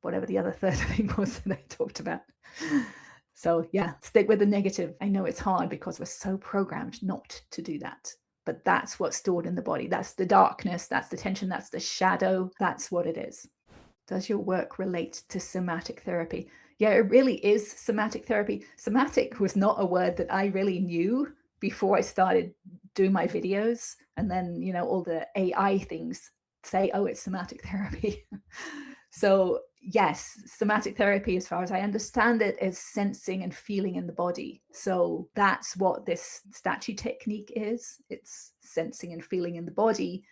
whatever the other third thing was that I talked about. So yeah, stick with the negative. I know it's hard because we're so programmed not to do that. But that's what's stored in the body. That's the darkness, that's the tension, that's the shadow. That's what it is. Does your work relate to somatic therapy? Yeah, it really is somatic therapy. Somatic was not a word that I really knew before I started doing my videos. And then, all the AI things say, oh, it's somatic therapy. So yes, somatic therapy, as far as I understand it, is sensing and feeling in the body. So that's what this statue technique is. It's sensing and feeling in the body.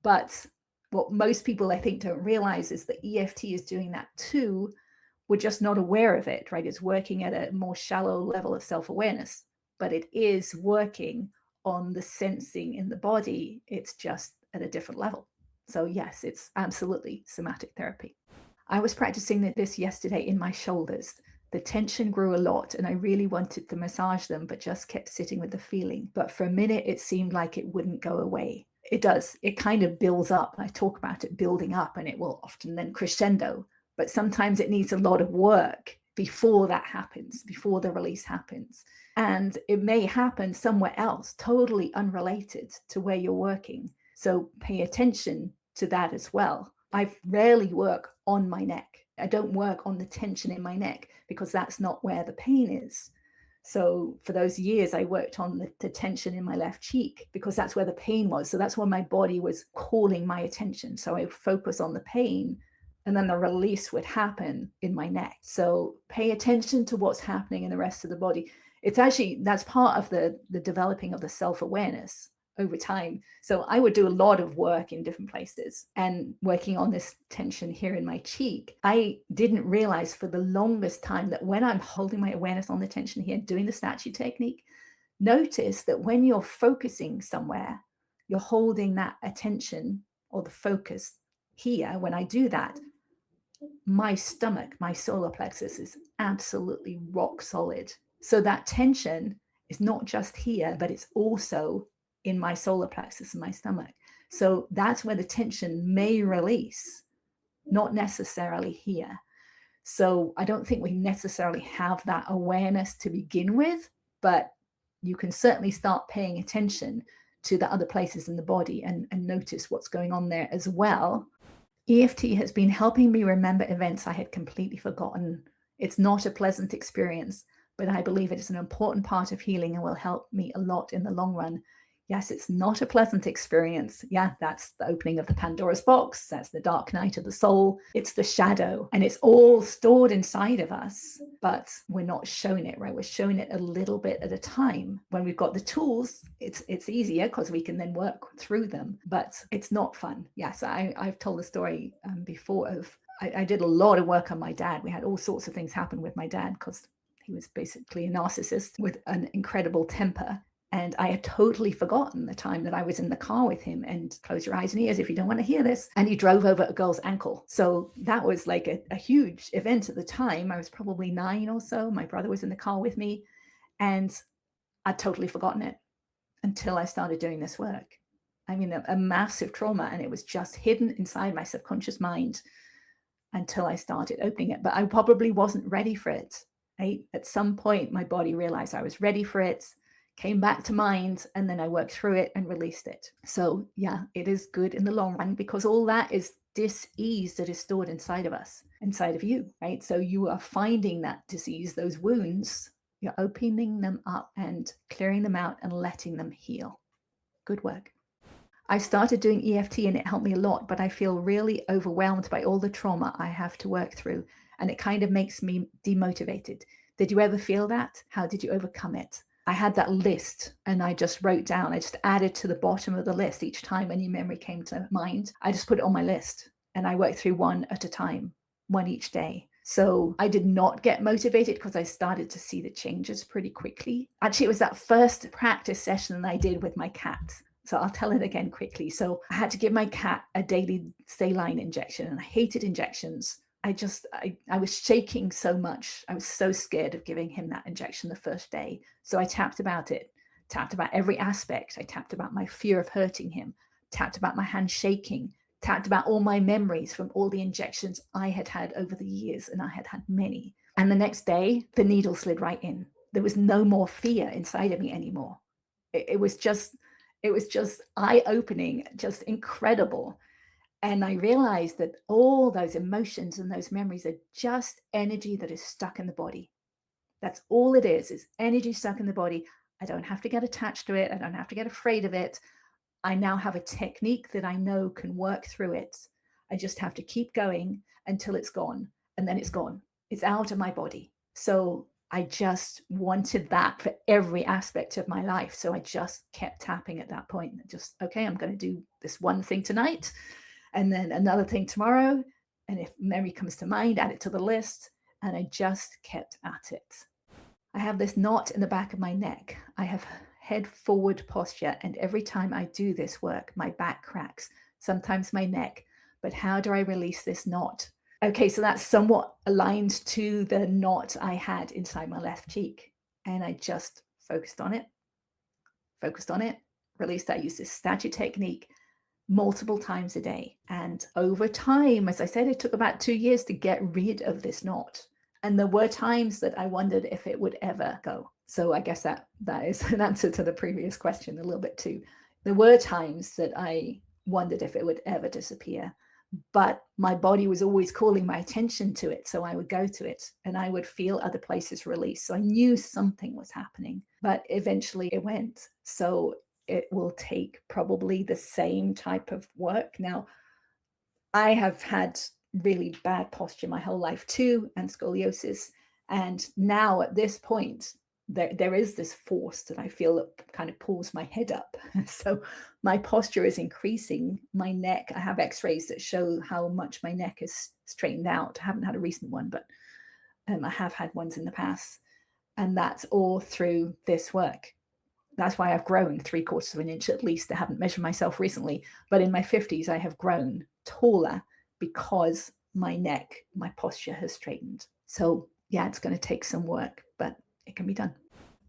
But what most people, I think, don't realize is that EFT is doing that too. We're just not aware of it, right? It's working at a more shallow level of self-awareness, but it is working on the sensing in the body. It's just at a different level. So yes, it's absolutely somatic therapy. I was practicing this yesterday in my shoulders. The tension grew a lot and I really wanted to massage them, but just kept sitting with the feeling. But for a minute, it seemed like it wouldn't go away. It does. It kind of builds up. I talk about it building up, and it will often then crescendo. But sometimes it needs a lot of work before that happens, before the release happens. And it may happen somewhere else, totally unrelated to where you're working. So pay attention to that as well. I rarely work on my neck. I don't work on the tension in my neck because that's not where the pain is. So for those years, I worked on the tension in my left cheek because that's where the pain was. So that's where my body was calling my attention. So I would focus on the pain, and then the release would happen in my neck. So pay attention to what's happening in the rest of the body. It's actually, that's part of the developing of the self-awareness over time. So I would do a lot of work in different places, and working on this tension here in my cheek. I didn't realize for the longest time that when I'm holding my awareness on the tension here, doing the statue technique, notice that when you're focusing somewhere, you're holding that attention or the focus here. When I do that, my stomach, my solar plexus is absolutely rock solid. So that tension is not just here, but it's also in my solar plexus and my stomach. So that's where the tension may release, not necessarily here. So I don't think we necessarily have that awareness to begin with, but you can certainly start paying attention to the other places in the body and notice what's going on there as well. EFT has been helping me remember events I had completely forgotten. It's not a pleasant experience, but I believe it is an important part of healing and will help me a lot in the long run. Yes, it's not a pleasant experience. Yeah, that's the opening of the Pandora's box. That's the dark night of the soul. It's the shadow, and it's all stored inside of us, but we're not showing it, right? We're showing it a little bit at a time. When we've got the tools, it's easier because we can then work through them, but it's not fun. Yes, I've told the story before of I did a lot of work on my dad. We had all sorts of things happen with my dad because he was basically a narcissist with an incredible temper. And I had totally forgotten the time that I was in the car with him, and close your eyes and ears if you don't want to hear this. And he drove over a girl's ankle. So that was like a huge event at the time. I was probably 9 or so. My brother was in the car with me, and I'd totally forgotten it until I started doing this work. I mean, a massive trauma, and it was just hidden inside my subconscious mind until I started opening it. But I probably wasn't ready for it. Right? At some point, my body realized I was ready for it, came back to mind, and then I worked through it and released it. So yeah, it is good in the long run, because all that is dis-ease that is stored inside of us, inside of you, right? So you are finding that disease, those wounds, you're opening them up and clearing them out and letting them heal. Good work. I started doing EFT and it helped me a lot, but I feel really overwhelmed by all the trauma I have to work through, and it kind of makes me demotivated. Did you ever feel that? How did you overcome it? I had that list and I just wrote down, I just added to the bottom of the list each time a new memory came to mind. I just put it on my list and I worked through one at a time, one each day. So I did not get motivated because I started to see the changes pretty quickly. Actually, it was that first practice session that I did with my cat. So I'll tell it again quickly. So I had to give my cat a daily saline injection, and I hated injections. I was shaking so much. I was so scared of giving him that injection the first day. So I tapped about it, tapped about every aspect. I tapped about my fear of hurting him, tapped about my hand shaking, tapped about all my memories from all the injections I had had over the years, and I had had many. And the next day, the needle slid right in. There was no more fear inside of me anymore. It was just eye-opening, just incredible. And I realized that all those emotions and those memories are just energy that is stuck in the body. That's all it is energy stuck in the body. I don't have to get attached to it. I don't have to get afraid of it. I now have a technique that I know can work through it. I just have to keep going until it's gone. And then it's gone. It's out of my body. So I just wanted that for every aspect of my life. So I just kept tapping at that point. Just, okay, I'm going to do this one thing tonight, and then another thing tomorrow. And if memory comes to mind, add it to the list. And I just kept at it. I have this knot in the back of my neck. I have head forward posture. And every time I do this work, my back cracks, sometimes my neck. But how do I release this knot? Okay, so that's somewhat aligned to the knot I had inside my left cheek. And I just focused on it, released. I used this statue technique multiple times a day. And over time, as I said, it took about 2 years to get rid of this knot. And there were times that I wondered if it would ever go. So I guess that is an answer to the previous question a little bit too. There were times that I wondered if it would ever disappear, but my body was always calling my attention to it. So I would go to it and I would feel other places release. So I knew something was happening, but eventually it went. So it will take probably the same type of work. Now, I have had really bad posture my whole life too, and scoliosis. And now at this point, there is this force that I feel that kind of pulls my head up. So my posture is increasing. My neck, I have x-rays that show how much my neck is straightened out. I haven't had a recent one, but I have had ones in the past. And that's all through this work. That's why I've grown 3/4 of an inch at least. I haven't measured myself recently, but in my 50s, I have grown taller because my neck, my posture has straightened. So yeah, it's going to take some work, but it can be done.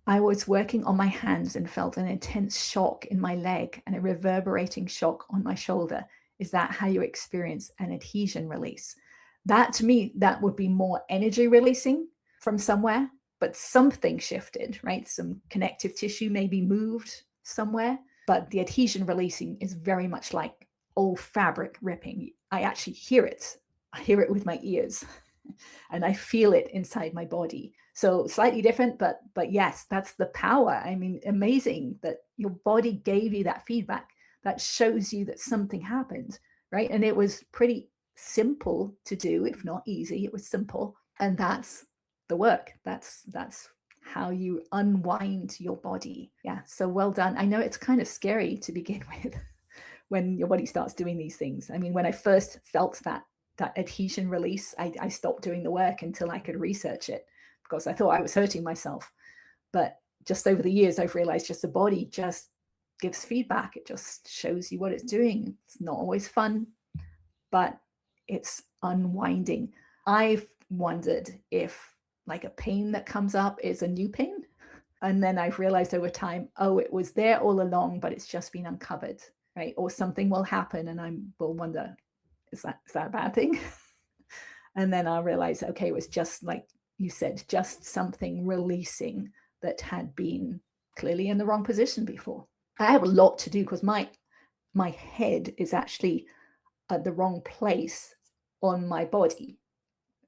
I was working on my hands and felt an intense shock in my leg and a reverberating shock on my shoulder. Is that how you experience an adhesion release? That, to me, that would be more energy releasing from somewhere, but something shifted, right? Some connective tissue maybe moved somewhere, but the adhesion releasing is very much like old fabric ripping. I actually hear it. I hear it with my ears and I feel it inside my body. So slightly different, but yes, that's the power. I mean, amazing that your body gave you that feedback that shows you that something happened, right? And it was pretty simple to do, if not easy. It was simple. And that's the work. That's how you unwind your body. Yeah, so well done. I know it's kind of scary to begin with when your body starts doing these things. I mean, when I first felt that adhesion release, I stopped doing the work until I could research it because I thought I was hurting myself. But just over the years, I've realized just the body just gives feedback. It just shows you what it's doing. It's not always fun, but it's unwinding. I've wondered if like a pain that comes up is a new pain. And then I've realized over time, oh, it was there all along, but it's just been uncovered. right? Or something will happen and I will wonder, is that a bad thing? And then I'll realize, okay, it was just like you said, just something releasing that had been clearly in the wrong position before. I have a lot to do because my head is actually at the wrong place on my body.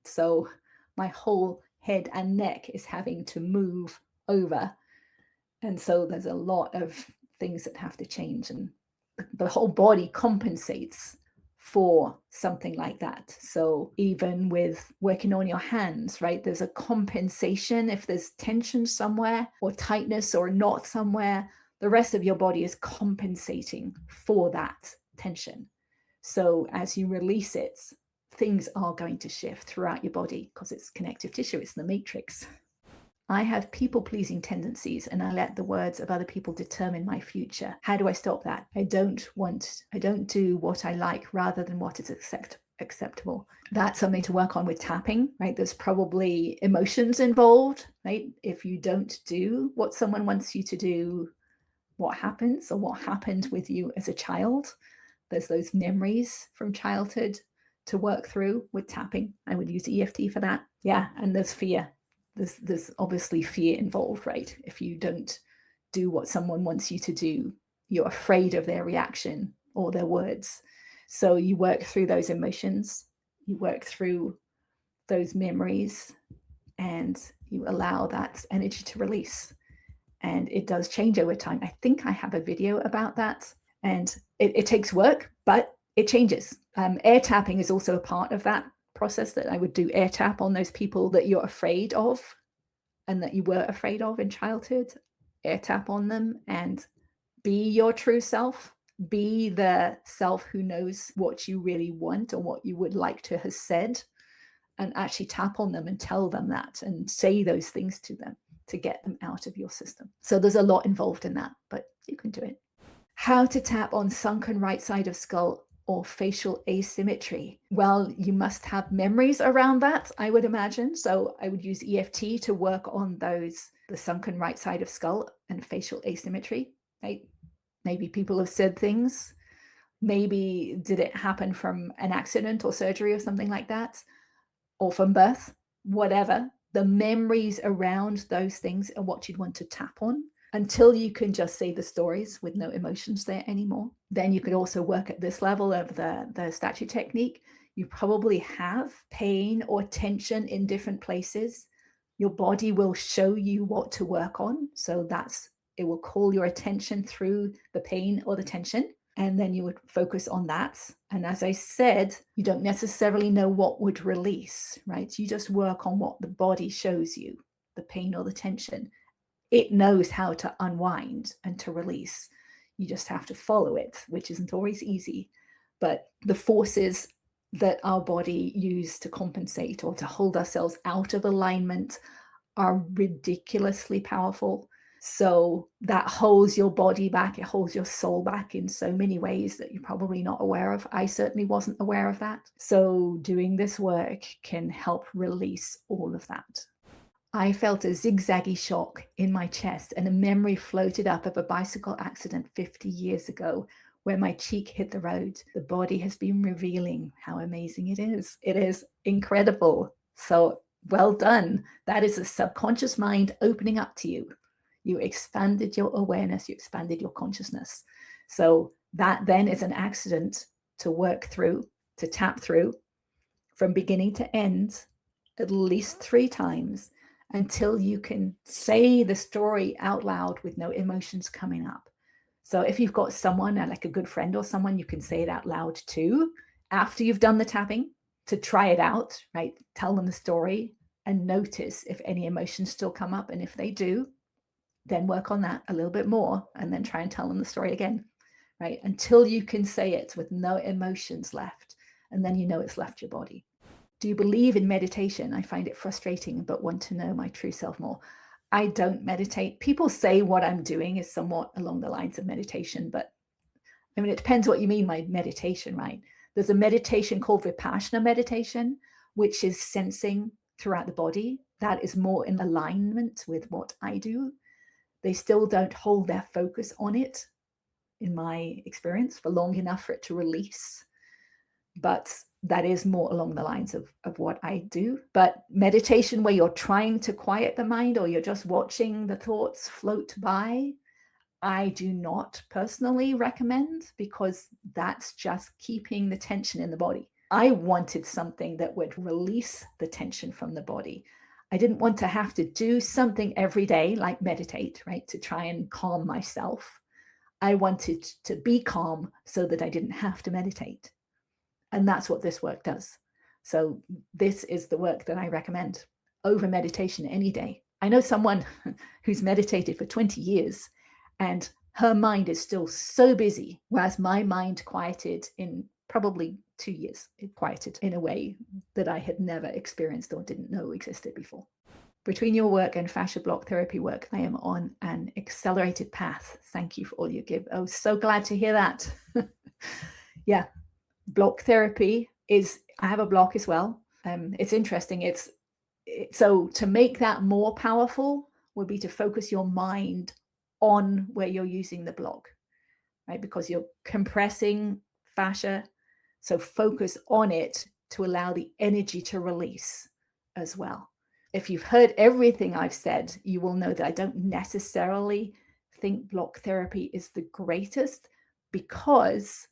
So my whole head and neck is having to move over. And so there's a lot of things that have to change, and the whole body compensates for something like that. So even with working on your hands, right, there's a compensation. If there's tension somewhere or tightness or a knot somewhere, the rest of your body is compensating for that tension. So as you release it, things are going to shift throughout your body because it's connective tissue, it's the matrix. I have people-pleasing tendencies and I let the words of other people determine my future. How do I stop that? I don't do what I like rather than what is acceptable. That's something to work on with tapping, right? There's probably emotions involved, right? If you don't do what someone wants you to do, what happens, or what happened with you as a child? There's those memories from childhood to work through with tapping. I would use EFT for that. Yeah, and there's fear. There's obviously fear involved, right? If you don't do what someone wants you to do, you're afraid of their reaction or their words. So you work through those emotions, you work through those memories, and you allow that energy to release. And it does change over time. I think I have a video about that, and it takes work, but it changes. Air tapping is also a part of that process, that I would do air tap on those people that you're afraid of and that you were afraid of in childhood. Air tap on them and be your true self. Be the self who knows what you really want or what you would like to have said, and actually tap on them and tell them that and say those things to them to get them out of your system. So there's a lot involved in that, but you can do it. How to tap on sunken right side of skull or facial asymmetry? Well, you must have memories around that, I would imagine. So I would use EFT to work on those, the sunken right side of skull and facial asymmetry, right? Maybe people have said things. Maybe did it happen from an accident or surgery or something like that, or from birth, whatever. The memories around those things are what you'd want to tap on until you can just say the stories with no emotions there anymore. Then you could also work at this level of the statue technique. You probably have pain or tension in different places. Your body will show you what to work on. So it will call your attention through the pain or the tension. And then you would focus on that. And as I said, you don't necessarily know what would release, right? You just work on what the body shows you, the pain or the tension. It knows how to unwind and to release. You just have to follow it, which isn't always easy. But the forces that our body use to compensate or to hold ourselves out of alignment are ridiculously powerful. So that holds your body back, it holds your soul back in so many ways that you're probably not aware of. I certainly wasn't aware of that. So doing this work can help release all of that. I felt a zigzaggy shock in my chest, and a memory floated up of a bicycle accident 50 years ago where my cheek hit the road. The body has been revealing how amazing it is. It is incredible. So well done. That is a subconscious mind opening up to you. You expanded your awareness, you expanded your consciousness. So that then is an accident to work through, to tap through from beginning to end at least 3 times until you can say the story out loud with no emotions coming up. So if you've got someone, like a good friend or someone, you can say it out loud too after you've done the tapping to try it out, right? Tell them the story and notice if any emotions still come up. And if they do, then work on that a little bit more and then try and tell them the story again, right? Until you can say it with no emotions left. And then you know it's left your body. Do you believe in meditation? I find it frustrating, but want to know my true self more. I don't meditate. People say what I'm doing is somewhat along the lines of meditation, but I mean, it depends what you mean by meditation, right? There's a meditation called Vipassana meditation, which is sensing throughout the body. That is more in alignment with what I do. They still don't hold their focus on it. in my experience, for long enough for it to release. But that is more along the lines of what I do. But meditation where you're trying to quiet the mind, or you're just watching the thoughts float by, I do not personally recommend, because that's just keeping the tension in the body. I wanted something that would release the tension from the body. I didn't want to have to do something every day, like meditate, right, to try and calm myself. I wanted to be calm so that I didn't have to meditate. And that's what this work does. So this is the work that I recommend over meditation any day. I know someone who's meditated for 20 years and her mind is still so busy, whereas my mind quieted in probably 2 years. It quieted in a way that I had never experienced or didn't know existed before. Between your work and fascia block therapy work, I am on an accelerated path. Thank you for all you give. Oh, so glad to hear that. Yeah. Block therapy is, I have a block as well. It's interesting. So to make that more powerful would be to focus your mind on where you're using the block, right? Because you're compressing fascia. So focus on it to allow the energy to release as well. If you've heard everything I've said, you will know that I don't necessarily think block therapy is the greatest, because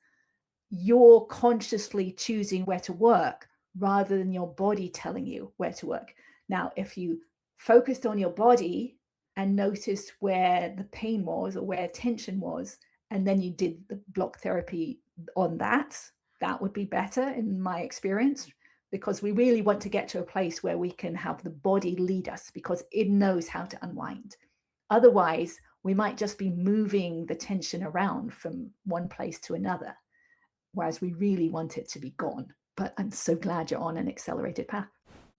you're consciously choosing where to work rather than your body telling you where to work. Now, if you focused on your body and noticed where the pain was or where tension was, and then you did the block therapy on that would be better in my experience, because we really want to get to a place where we can have the body lead us, because it knows how to unwind. Otherwise, we might just be moving the tension around from one place to another, whereas we really want it to be gone. But I'm so glad you're on an accelerated path.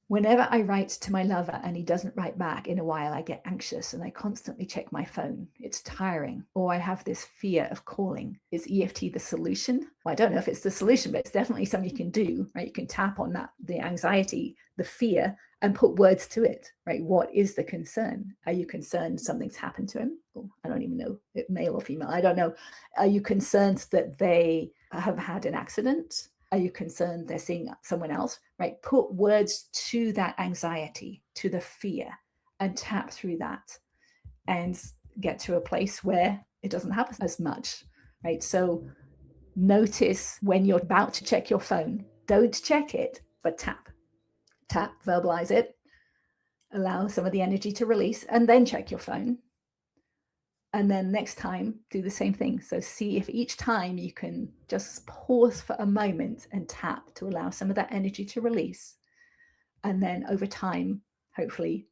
Whenever I write to my lover and he doesn't write back in a while, I get anxious and I constantly check my phone. It's tiring. Or I have this fear of calling. Is EFT the solution? Well, I don't know if it's the solution, but it's definitely something you can do, right? You can tap on that, the anxiety, the fear, and put words to it, right? What is the concern? Are you concerned something's happened to him? Oh, I don't even know, male or female, I don't know. Are you concerned that they have had an accident? Are you concerned they're seeing someone else, right? Put words to that anxiety, to the fear, and tap through that and get to a place where it doesn't happen as much, right? So notice when you're about to check your phone, don't check it, but tap, verbalize it, allow some of the energy to release, and then check your phone. And then next time, do the same thing. So see if each time you can just pause for a moment and tap to allow some of that energy to release. And then over time, hopefully,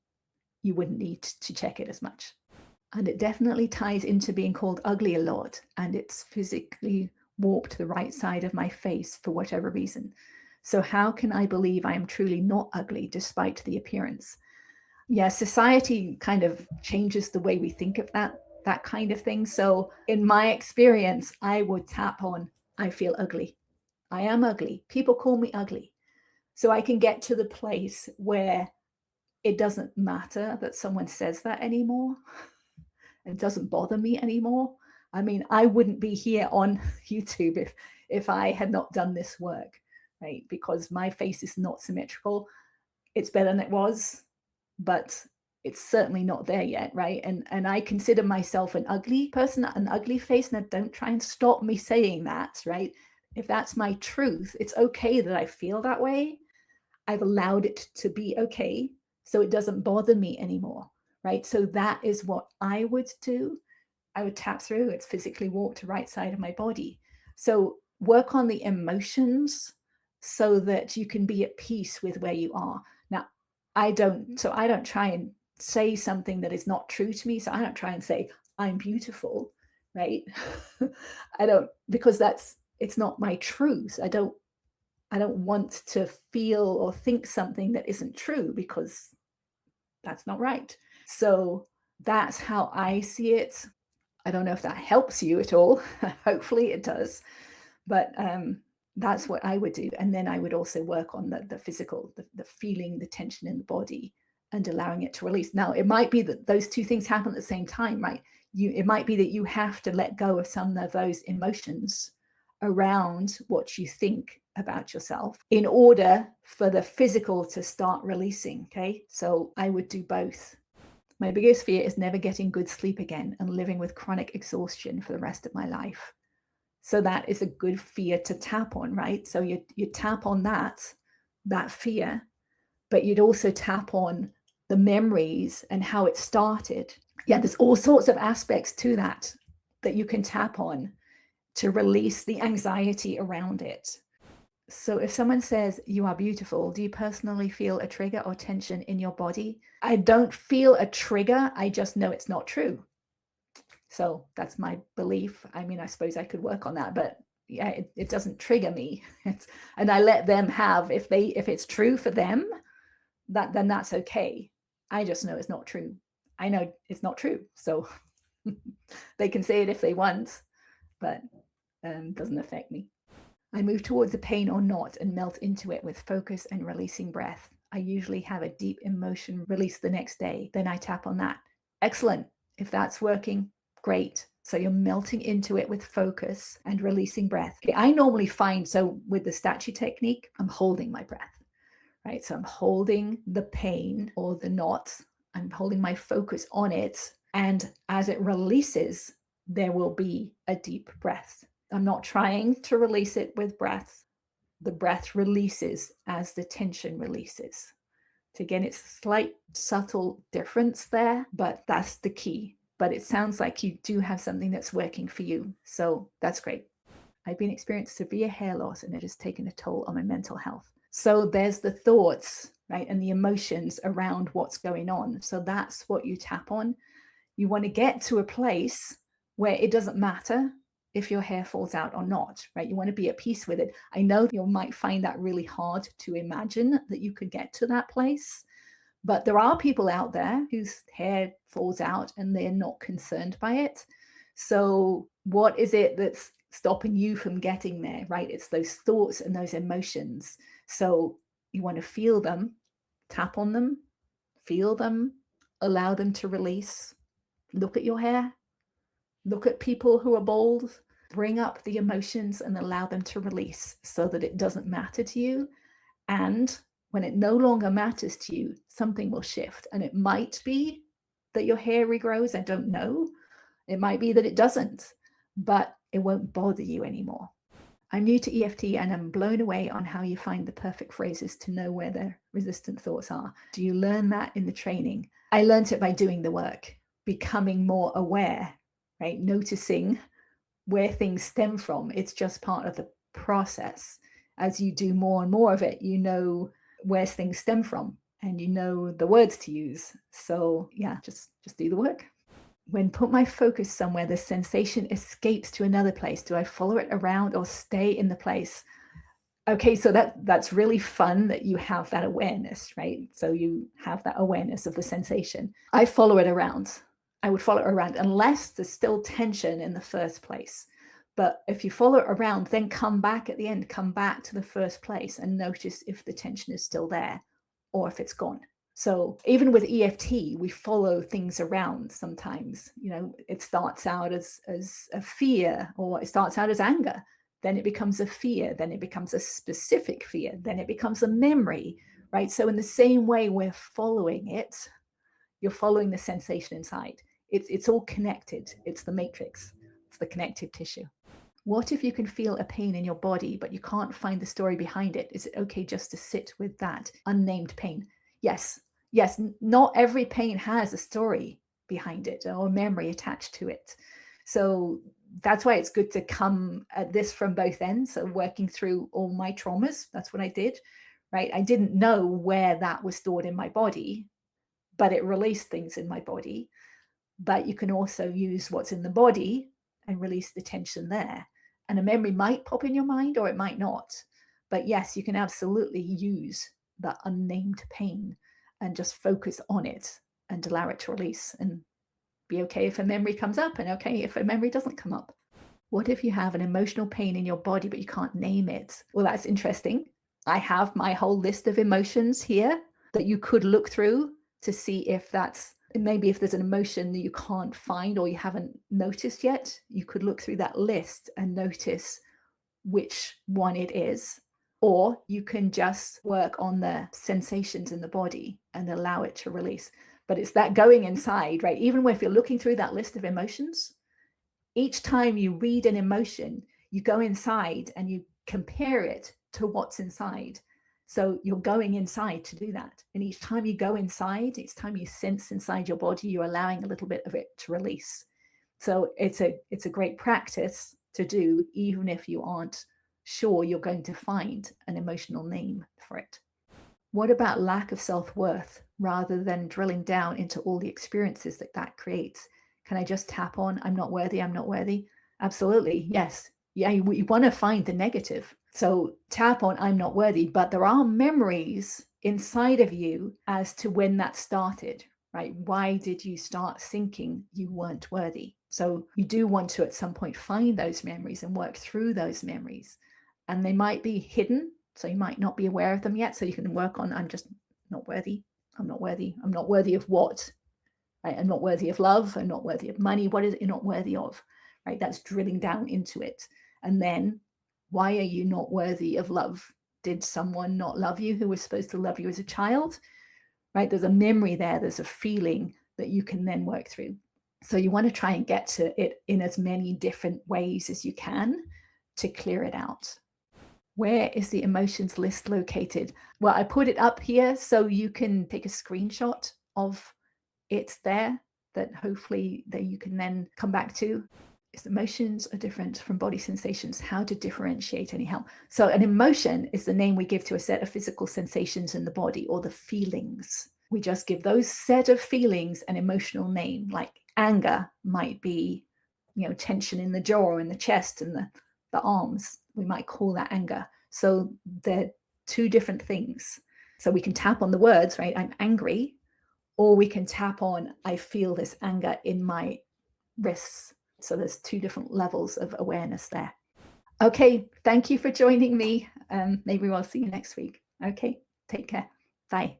you wouldn't need to check it as much. And it definitely ties into being called ugly a lot. And it's physically warped the right side of my face for whatever reason. So how can I believe I am truly not ugly despite the appearance? Yeah, society kind of changes the way we think of that kind of thing. So in my experience, I would tap on, I feel ugly. I am ugly. People call me ugly. So I can get to the place where it doesn't matter that someone says that anymore. It doesn't bother me anymore. I mean, I wouldn't be here on YouTube if I had not done this work, right? Because my face is not symmetrical. It's better than it was, but it's certainly not there yet, right? And I consider myself an ugly person, an ugly face. Now, don't try and stop me saying that, right? If that's my truth, it's okay that I feel that way. I've allowed it to be okay, so it doesn't bother me anymore, right? So that is what I would do. I would tap through, it's physically walk to right side of my body. So work on the emotions so that you can be at peace with where you are. Now, I don't try and say something that is not true to me. So I don't try and say, I'm beautiful, right? I don't, because it's not my truth. I don't want to feel or think something that isn't true, because that's not right. So that's how I see it. I don't know if that helps you at all. Hopefully it does. But that's what I would do. And then I would also work on the physical, the feeling, the tension in the body and allowing it to release. Now, it might be that those two things happen at the same time, right? It might be that you have to let go of some of those emotions around what you think about yourself in order for the physical to start releasing. Okay, so I would do both. My biggest fear is never getting good sleep again and living with chronic exhaustion for the rest of my life. So that is a good fear to tap on, right? So you tap on that fear, but you'd also tap on the memories and how it started. Yeah, there's all sorts of aspects to that you can tap on to release the anxiety around it. So if someone says you are beautiful, do you personally feel a trigger or tension in your body? I don't feel a trigger. I just know it's not true. So that's my belief. I mean, I suppose I could work on that, but yeah, it doesn't trigger me. And I let them have, if it's true for them, then that's okay. I just know it's not true. I know it's not true. So they can say it if they want, but doesn't affect me. I move towards the pain or not and melt into it with focus and releasing breath. I usually have a deep emotion release the next day. Then I tap on that. Excellent. If that's working, great. So you're melting into it with focus and releasing breath. Okay, I normally find, so with the statue technique, I'm holding my breath, right? So I'm holding the pain or the knot. I'm holding my focus on it. And as it releases, there will be a deep breath. I'm not trying to release it with breath. The breath releases as the tension releases. So again, it's a slight subtle difference there, but that's the key. But it sounds like you do have something that's working for you. So that's great. I've been experiencing severe hair loss and it has taken a toll on my mental health. So there's the thoughts, right? And the emotions around what's going on. So that's what you tap on. You want to get to a place where it doesn't matter if your hair falls out or not, right? You want to be at peace with it. I know you might find that really hard to imagine that you could get to that place, but there are people out there whose hair falls out and they're not concerned by it. So what is it that's stopping you from getting there, right? It's those thoughts and those emotions. So you want to feel them, tap on them, feel them, allow them to release. Look at your hair, look at people who are bald, bring up the emotions and allow them to release so that it doesn't matter to you. And when it no longer matters to you, something will shift. And it might be that your hair regrows. I don't know. It might be that it doesn't, but it won't bother you anymore. I'm new to EFT and I'm blown away on how you find the perfect phrases to know where the resistant thoughts are. Do you learn that in the training? I learned it by doing the work, becoming more aware, right? Noticing where things stem from. It's just part of the process. As you do more and more of it, you know where things stem from and you know the words to use. So yeah, just do the work. When put my focus somewhere, the sensation escapes to another place. Do I follow it around or stay in the place? Okay, so that's really fun that you have that awareness, right? So you have that awareness of the sensation. I follow it around. I would follow it around unless there's still tension in the first place. But if you follow it around, then come back at the end, come back to the first place and notice if the tension is still there or if it's gone. So even with EFT, we follow things around sometimes. You know, it starts out as a fear, or it starts out as anger. Then it becomes a fear. Then it becomes a specific fear. Then it becomes a memory, right? So in the same way we're following it, you're following the sensation inside. It's all connected. It's the matrix. It's the connective tissue. What if you can feel a pain in your body, but you can't find the story behind it? Is it okay just to sit with that unnamed pain? Yes, not every pain has a story behind it or a memory attached to it. So that's why it's good to come at this from both ends. So working through all my traumas, that's what I did, right? I didn't know where that was stored in my body, but it released things in my body. But you can also use what's in the body and release the tension there. And a memory might pop in your mind or it might not. But yes, you can absolutely use that unnamed pain and just focus on it and allow it to release, and be okay if a memory comes up and okay if a memory doesn't come up. What if you have an emotional pain in your body, but you can't name it? Well, that's interesting. I have my whole list of emotions here that you could look through to see if that's And maybe if there's an emotion that you can't find or you haven't noticed yet, you could look through that list and notice which one it is. Or you can just work on the sensations in the body and allow it to release. But it's that going inside, right? Even if you're looking through that list of emotions, each time you read an emotion, you go inside and you compare it to what's inside. So you're going inside to do that. And each time you go inside, each time you sense inside your body, you're allowing a little bit of it to release. So it's a great practice to do, even if you aren't sure you're going to find an emotional name for it. What about lack of self-worth rather than drilling down into all the experiences that that creates? Can I just tap on, I'm not worthy, I'm not worthy? Absolutely, yes. Yeah, you want to find the negative. So tap on, I'm not worthy, but there are memories inside of you as to when that started, right? Why did you start thinking you weren't worthy? So you do want to at some point find those memories and work through those memories. And they might be hidden, so you might not be aware of them yet. So you can work on, I'm just not worthy. I'm not worthy. I'm not worthy of what? Right? I'm not worthy of love. I'm not worthy of money. What is it you're not worthy of? Right? That's drilling down into it. And then, why are you not worthy of love? Did someone not love you who was supposed to love you as a child? Right? There's a memory there. There's a feeling that you can then work through. So you want to try and get to it in as many different ways as you can to clear it out. Where is the emotions list located? Well, I put it up here so you can take a screenshot of it there, that hopefully that you can then come back to. Is emotions are different from body sensations. How to differentiate anyhow. So an emotion is the name we give to a set of physical sensations in the body, or the feelings. We just give those set of feelings an emotional name. Like anger might be, tension in the jaw or in the chest and the arms. We might call that anger. So they're two different things. So we can tap on the words, right? I'm angry. Or we can tap on, I feel this anger in my wrists. So there's two different levels of awareness there. Okay, thank you for joining me. Maybe we'll see you next week. Okay, take care. Bye.